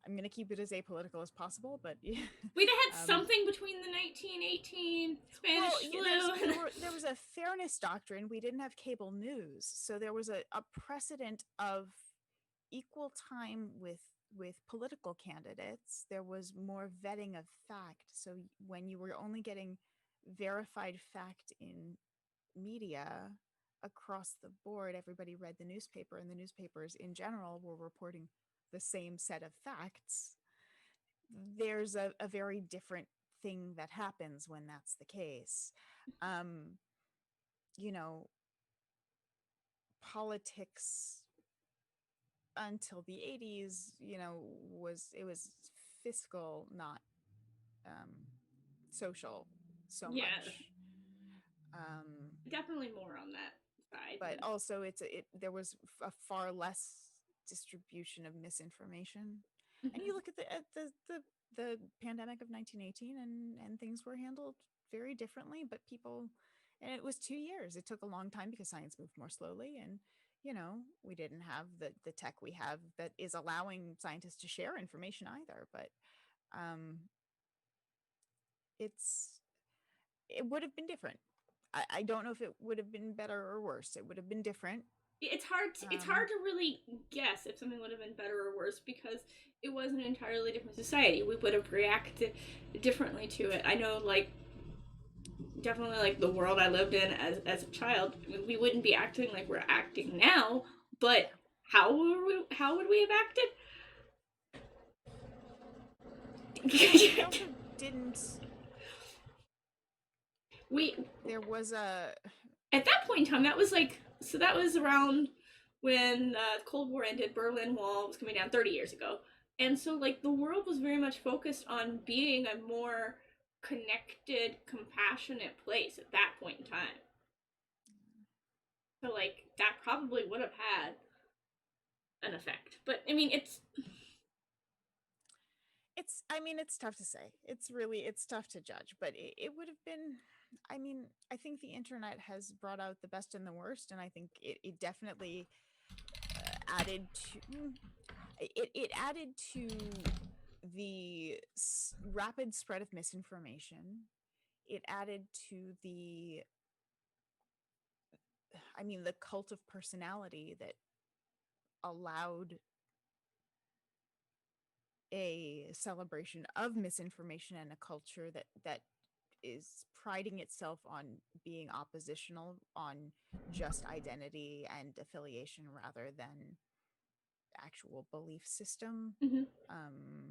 I'm going to keep it as apolitical as possible, but we'd have had something between the 1918 Spanish flu. There was a fairness doctrine. We didn't have cable news, so there was a precedent of equal time with political candidates. There was more vetting of fact. So when you were only getting verified fact in media across the board, everybody read the newspaper, and the newspapers in general were reporting the same set of facts. There's a very different thing that happens when that's the case. Politics until the 80s, was fiscal, not social so yeah. much. Definitely more on that side. But also there was a far less distribution of misinformation. And you look at the pandemic of 1918, and things were handled very differently, but and it was 2 years. It took a long time because science moved more slowly, and we didn't have the tech we have that is allowing scientists to share information either. But it would have been different. I don't know if it would have been better or worse. It would have been different. It's hard to really guess if something would have been better or worse because it was an entirely different society. We would have reacted differently to it. I know, like, definitely, like, the world I lived in as a child, I mean, we wouldn't be acting like we're acting now, but how would we have acted? We also didn't. There was at that point in time, that was around when the Cold War ended. Berlin Wall was coming down 30 years ago, and so, like, the world was very much focused on being a more connected, compassionate place at that point in time. So, like, that probably would have had an effect. But I mean, it's tough to say. It's tough to judge, but it would have been, I think the internet has brought out the best and the worst, and I think it definitely added to it added to the rapid spread of misinformation. It added to the cult of personality that allowed a celebration of misinformation and a culture that is priding itself on being oppositional on just identity and affiliation rather than actual belief system Mm-hmm. um,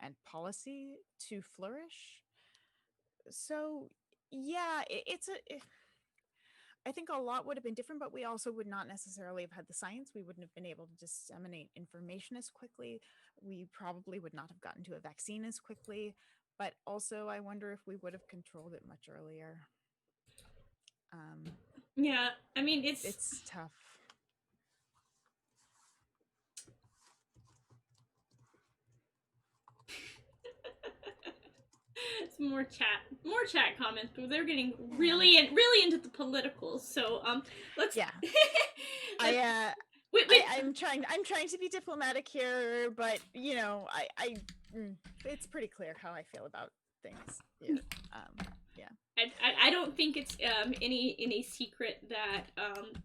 and policy to flourish. So yeah, I think a lot would have been different, but we also would not necessarily have had the science. We wouldn't have been able to disseminate information as quickly. We probably would not have gotten to a vaccine as quickly. But also, I wonder if we would have controlled it much earlier. Yeah, I mean, It's tough. it's more chat comments, but they're getting really into the politicals. So let's Yeah. let's, I'm trying to be diplomatic here, but it's pretty clear how I feel about things here. Yeah. I don't think it's any secret that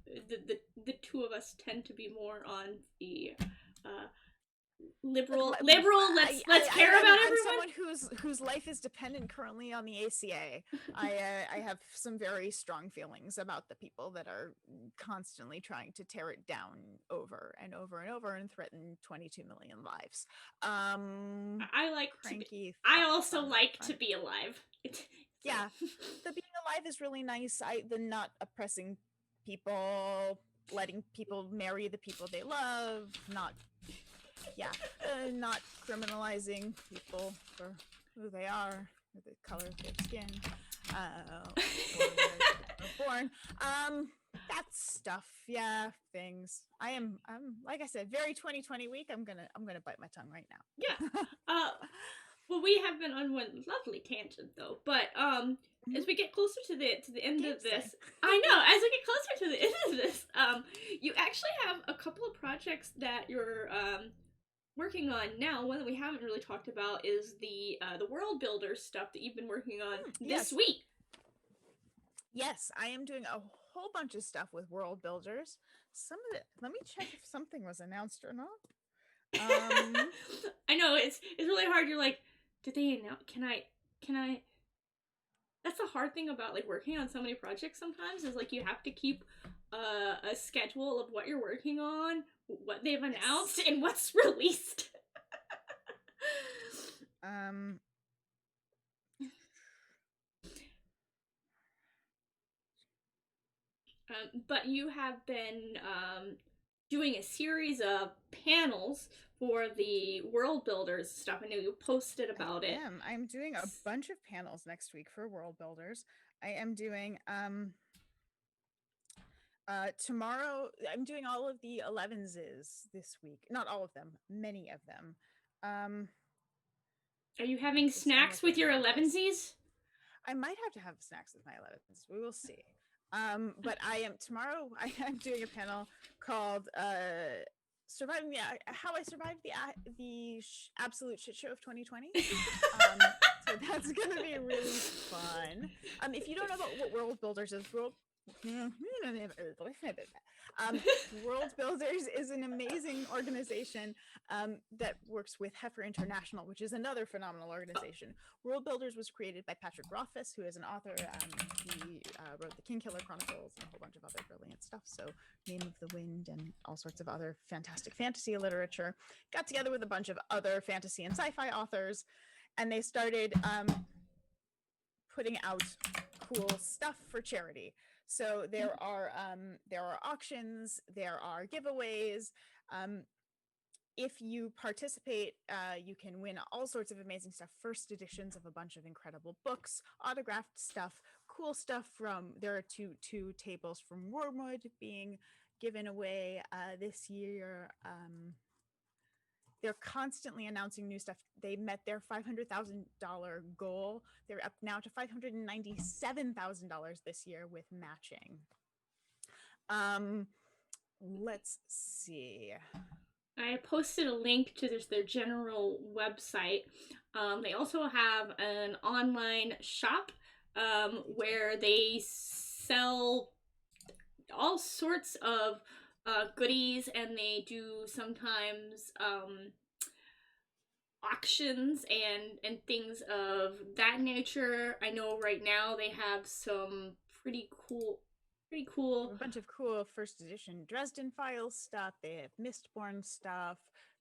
the two of us tend to be more on the liberal. Let's care about everyone. I'm someone whose life is dependent currently on the ACA. I have some very strong feelings about the people that are constantly trying to tear it down over and over and over and threaten 22 million lives. I like cranky. To be, I also like to be alive. Yeah, the being alive is really nice. The not oppressing people, letting people marry the people they love, not criminalizing people for who they are, or the color of their skin, or where born. That stuff. Yeah, things. I'm like I said, very 2020 week. I'm gonna bite my tongue right now. Yeah. Well, we have been on one lovely tangent though, but as we get closer to the end of this, I know, as we get closer to the end of this, you actually have a couple of projects that you're working on now. One that we haven't really talked about is the world builder stuff that you've been working on this week. Yes, I am doing a whole bunch of stuff with world builders. Let me check if something was announced or not. I know it's really hard. You're like, did they announce? Can I? That's the hard thing about like working on so many projects. Sometimes is like you have to keep a schedule of what you're working on, what they've announced, and what's released. But you have been doing a series of panels for the world builders stuff. I know you posted about it. I'm doing a bunch of panels next week for world builders. I am doing tomorrow. I'm doing all of the 11s this week. Not all of them, many of them. Are you having snacks with your 11sies? I might have to have snacks with my 11s. We will see. But tomorrow I am doing a panel called surviving how I survived the absolute shit show of 2020. So that's gonna be really fun. If you don't know about what World Builders is, World Builders is an amazing organization that works with Heifer International, which is another phenomenal organization. World Builders was created by Patrick Rothfuss, who is an author. He wrote the Kingkiller Chronicles and a whole bunch of other brilliant stuff. So Name of the Wind and all sorts of other fantastic fantasy literature. Got together with a bunch of other fantasy and sci-fi authors, and they started putting out cool stuff for charity. So there are auctions, there are giveaways. If you participate, you can win all sorts of amazing stuff. First editions of a bunch of incredible books, autographed stuff, cool stuff there are two tables from Wormwood being given away this year. they're constantly announcing new stuff. They met their $500,000 goal. They're up now to $597,000 this year with matching. Let's see. I posted a link to their general website. They also have an online shop where they sell all sorts of goodies, and they do sometimes auctions and things of that nature. I know right now they have some pretty cool A bunch of cool first edition Dresden Files stuff. They have Mistborn stuff.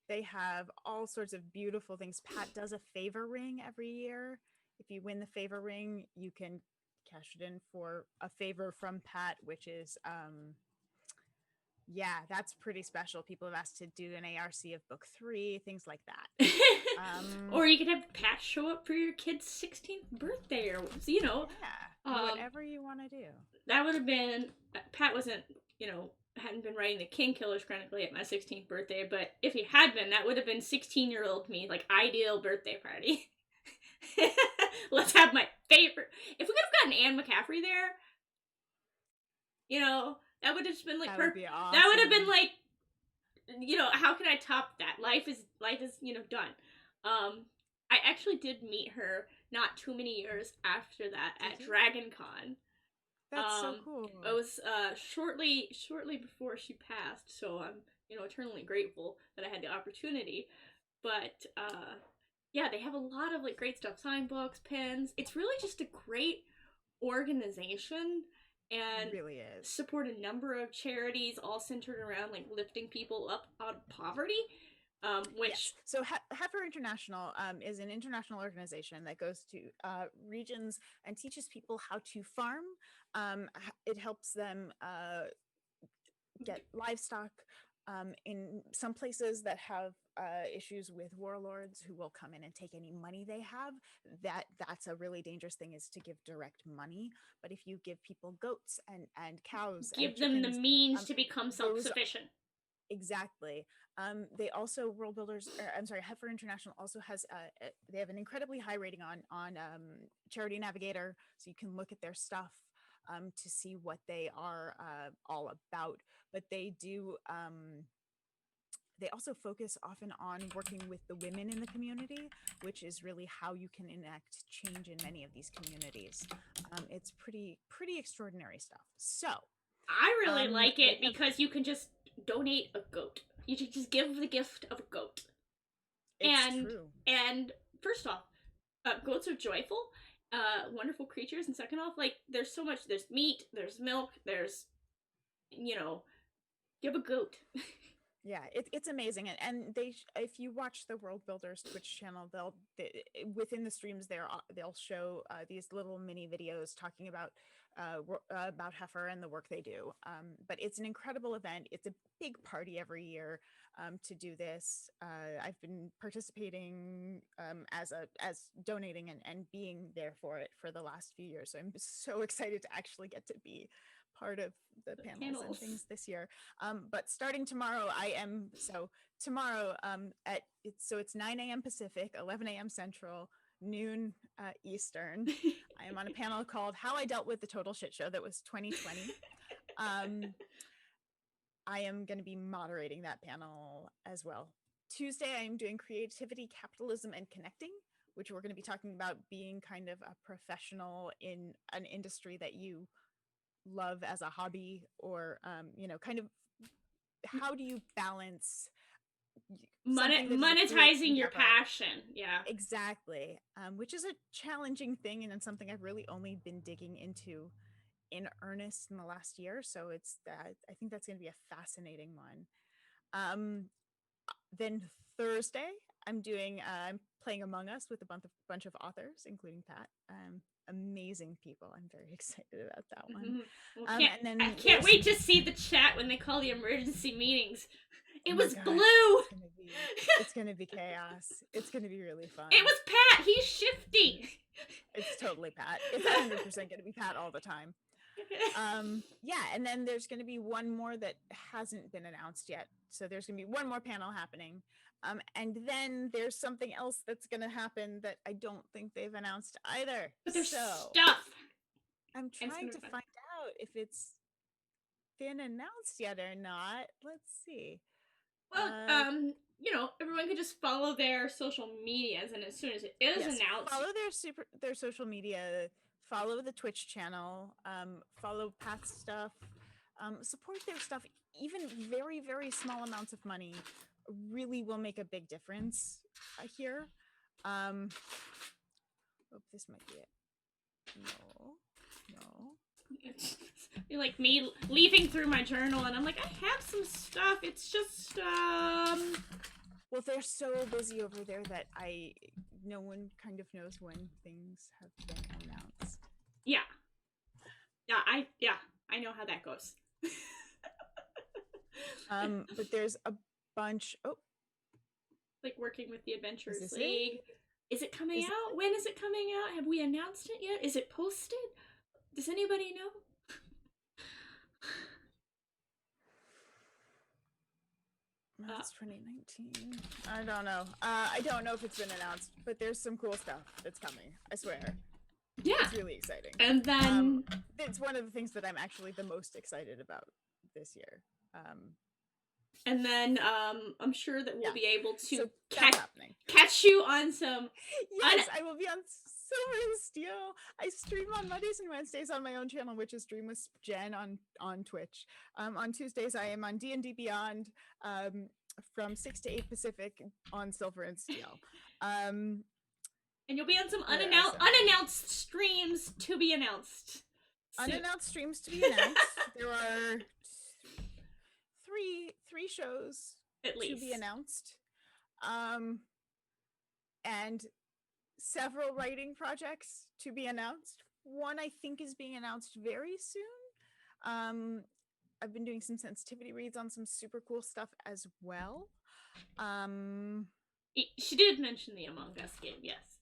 They have all sorts of beautiful things. Pat does a favor ring every year. If you win the favor ring, you can cash it in for a favor from Pat, which is yeah, that's pretty special. People have asked to do an ARC of book 3, things like that. Or you could have Pat show up for your kid's 16th birthday, or whatever you want to do. That would have been, Pat wasn't, hadn't been writing the King Killers chronically at my 16th birthday, but if he had been, that would have been 16-year-old me, like, ideal birthday party. Let's have my favorite. If we could have gotten Anne McCaffrey there, that would have just been like perfect. Awesome. That would have been like, how can I top that? Life is done. I actually did meet her not too many years after that at Dragon Con. That's so cool. It was shortly before she passed, so I'm eternally grateful that I had the opportunity. But yeah, they have a lot of like great stuff, signed books, pens. It's really just a great organization, and it really is. Support a number of charities, all centered around like lifting people up out of poverty. So Heifer International is an international organization that goes to regions and teaches people how to farm. It helps them get livestock in some places that have issues with warlords who will come in and take any money they have. That's a really dangerous thing, is to give direct money. But if you give people goats and cows, give them the means to become self-sufficient. Exactly. They also, World Builders, Heifer International also has, they have an incredibly high rating on Charity Navigator, so you can look at their stuff to see what they are all about. But they do, they also focus often on working with the women in the community, which is really how you can enact change in many of these communities. It's pretty extraordinary stuff. So I really like it because you can just donate a goat. You should just give the gift of a goat. It's true. And first off, goats are joyful, wonderful creatures, and second off, like, there's so much. There's meat, there's milk, there's, give a goat. Yeah, it's amazing, and they, if you watch the World Builders Twitch channel, within the streams they'll show these little mini videos talking about Heifer and the work they do. But it's an incredible event. It's a big party every year to do this. I've been participating as donating and being there for it for the last few years. So I'm so excited to actually get to be part of the panels and things this year. But starting tomorrow, tomorrow it's 9 a.m. Pacific, 11 a.m. Central, noon Eastern. I am on a panel called How I Dealt with the Total Shit Show That Was 2020. I am going to be moderating that panel as well. Tuesday, I am doing Creativity, Capitalism, and Connecting, which we're going to be talking about being kind of a professional in an industry that you love as a hobby, or kind of how do you balance monetizing your passion? Yeah, exactly. Which is a challenging thing, and it's something I've really only been digging into in earnest in the last year. So I think that's going to be a fascinating one. Then Thursday, I'm playing Among Us with a bunch of authors, including Pat. Amazing people. I'm very excited about that one. Well, I can't wait to see the chat when they call the emergency meetings. It was blue. It's gonna be chaos. It's gonna be really fun. It was Pat. He's shifting. It's totally Pat. It's 100% gonna be Pat all the time. Yeah, and then there's going to be one more that hasn't been announced yet. So there's going to be one more panel happening. And then there's something else that's going to happen that I don't think they've announced either. But there's so stuff. I'm trying to find out if it's been announced yet or not. Let's see. Well, everyone could just follow their social medias, and as soon as it is announced, follow their social media, follow the Twitch channel, follow Pat's stuff, support their stuff. Even very, very small amounts of money really will make a big difference here. This might be it. No. You're like me leafing through my journal, and I'm like, I have some stuff. It's just Well, they're so busy over there that no one kind of knows when things have been announced. Yeah, I know how that goes. But there's a bunch. Like working with the Adventurers League. Is it coming out? When is it coming out? Have we announced it yet? Is it posted? Does anybody know? That's 2019. I don't know. I don't know if it's been announced, but there's some cool stuff that's coming. I swear. Yeah. It's really exciting. And then it's one of the things that I'm actually the most excited about this year. And then I'm sure that we'll be able to catch you on some. Yes, I will be on Silver and Steel. I stream on Mondays and Wednesdays on my own channel, which is Dream with Jen on Twitch. On Tuesdays, I am on D&D Beyond from 6 to 8 Pacific on Silver and Steel. And you'll be on some unannounced streams to be announced. Unannounced streams to be announced. There are three shows at least to be announced, and several writing projects to be announced. One I think is being announced very soon. I've been doing some sensitivity reads on some super cool stuff as well. She did mention the Among Us game, yes.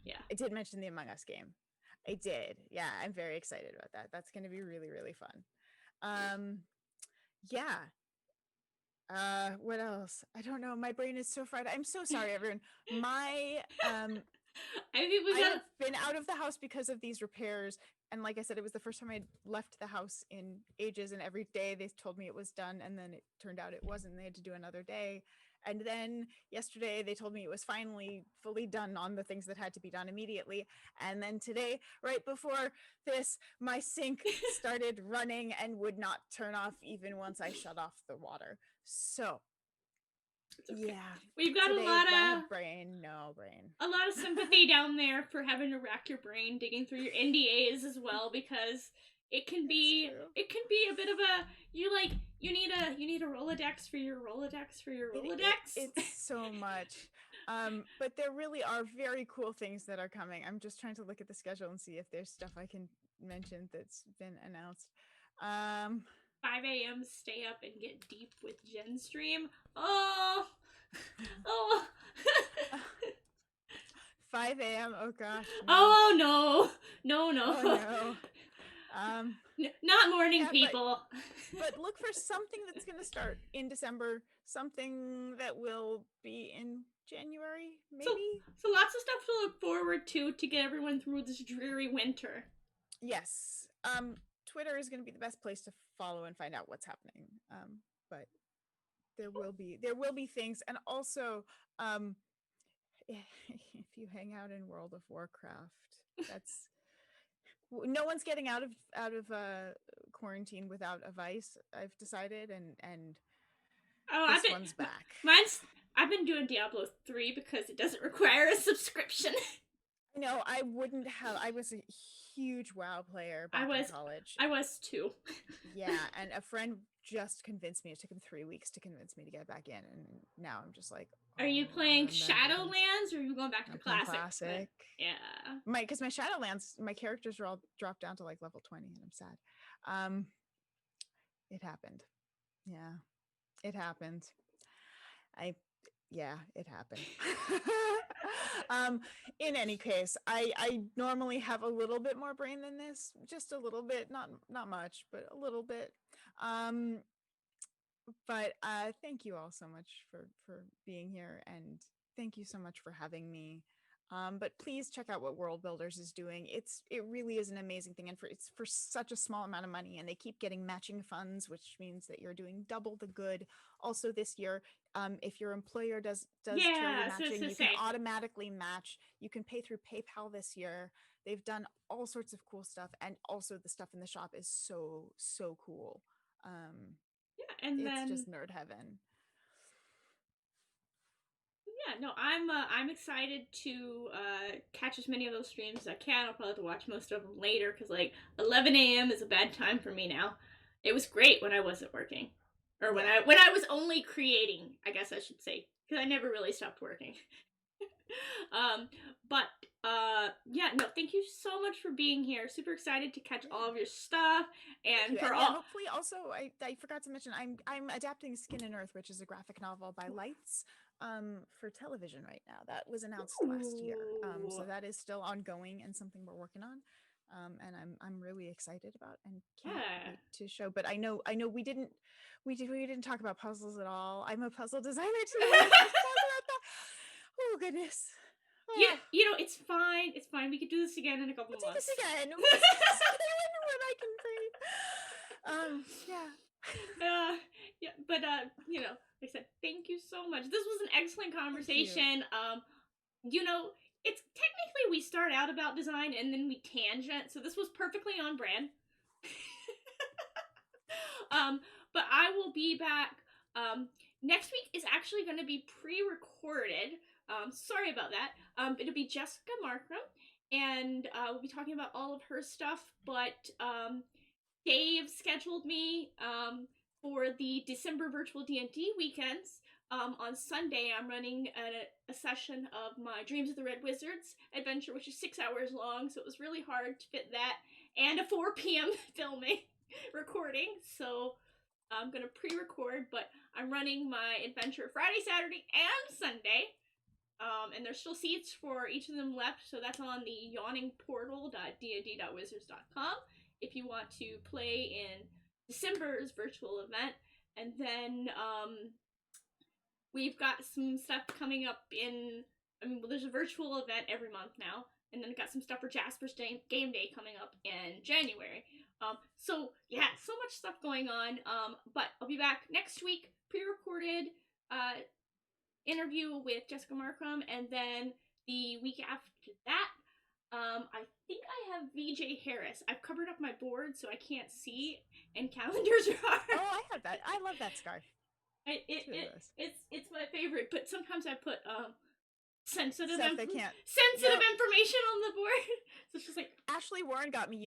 Yeah. I did mention the Among Us game. I did. Yeah, I'm very excited about that. That's going to be really, really fun. Yeah. What else? I don't know. My brain is so fried. I'm so sorry, everyone. I have been out of the house because of these repairs. And like I said, it was the first time I'd left the house in ages. And every day they told me it was done. And then it turned out it wasn't. They had to do another day. And then yesterday they told me it was finally fully done on the things that had to be done immediately. And then today, right before this, my sink started running and would not turn off even once I shut off the water. So, okay. Yeah. We've got today, a lot of no brain. A lot of sympathy down there for having to rack your brain digging through your NDAs as well, because it can be a bit of a you need a Rolodex for your Rolodex for your Rolodex. It's so much. But there really are very cool things that are coming. I'm just trying to look at the schedule and see if there's stuff I can mention that's been announced. 5 a.m. stay up and get deep with Jen stream. Oh. 5 a.m. Oh gosh. No. Oh no. No. Oh no. Not morning people. But look for something that's going to start in December, something that will be in January, maybe. So lots of stuff to look forward to get everyone through this dreary winter. Yes. Twitter is going to be the best place to follow and find out what's happening. But there will be things, and also if you hang out in World of Warcraft, that's no one's getting out of quarantine without a vice. I've decided, and this one's back. I've been doing Diablo 3 because it doesn't require a subscription. No, I wouldn't have. I was a huge WoW player back in college. I was too. Yeah, and a friend just convinced me. It took him 3 weeks to convince me to get back in, and now I'm just like. Are you playing Shadowlands, or are you going back to Classic? Classic. Yeah. Because my Shadowlands, my characters are all dropped down to like level 20, and I'm sad. It happened. Yeah, it happened. yeah, it happened. In any case, I normally have a little bit more brain than this, just a little bit, not much, but a little bit. But thank you all so much for being here, and thank you so much for having me. But please check out what World Builders is doing. It really is an amazing thing, and it's for such a small amount of money, and they keep getting matching funds, which means that you're doing double the good. Also, this year, if your employer does charity Yeah, so it's matching, to you can say. automatically match. You can pay through PayPal this year. They've done all sorts of cool stuff, and also the stuff in the shop is so cool. Yeah, and It's then just nerd heaven. yeah, no, I'm excited to catch as many of those streams as I can. I'll probably have to watch most of them later because like 11 a.m. is a bad time for me now. It was great when I wasn't working, or when I was only creating. I guess I should say because I never really stopped working. um, but yeah, no, thank you so much for being here. Super excited to catch all of your stuff and for all. Hopefully, also I forgot to mention I'm adapting Skin and Earth, which is a graphic novel by Lights, for television right now. That was announced last year, so that is still ongoing and something we're working on. And I'm really excited about and can't wait to show. But I know we didn't talk about puzzles at all. I'm a puzzle designer too. We didn't talk about that. Oh goodness. You know, it's fine. It's fine. We could do this again in a couple We'll do months. this again. We'll do this again when I can breathe. Yeah. Yeah, but you know, like I said, thank you so much. This was an excellent conversation. You know, it's technically we start out about design and then we tangent, so this was perfectly on brand. But I will be back. Next week is actually going to be pre-recorded. Sorry about that. It'll be Jessica Markram, and we'll be talking about all of her stuff. But Dave scheduled me for the December virtual D&D weekends. On Sunday, I'm running a session of my Dreams of the Red Wizards adventure, which is 6 hours long, so it was really hard to fit that, and a 4 p.m. filming recording. So I'm going to pre-record, but I'm running my adventure Friday, Saturday, and Sunday. And there's still seats for each of them left, so that's on the yawningportal.dnd.wizards.com if you want to play in December's virtual event. And then we've got some stuff coming up there's a virtual event every month now, and then we've got some stuff for Jasper's Game Day coming up in January. So yeah, so much stuff going on. But I'll be back next week, pre-recorded interview with Jessica Markram, and then the week after that, I think I have VJ Harris. I've covered up my board so I can't see, and calendars are hard. Oh, I have that. I love that scarf. It's my favorite, but sometimes I put sensitive information on the board. So it's just like Ashley Warren got me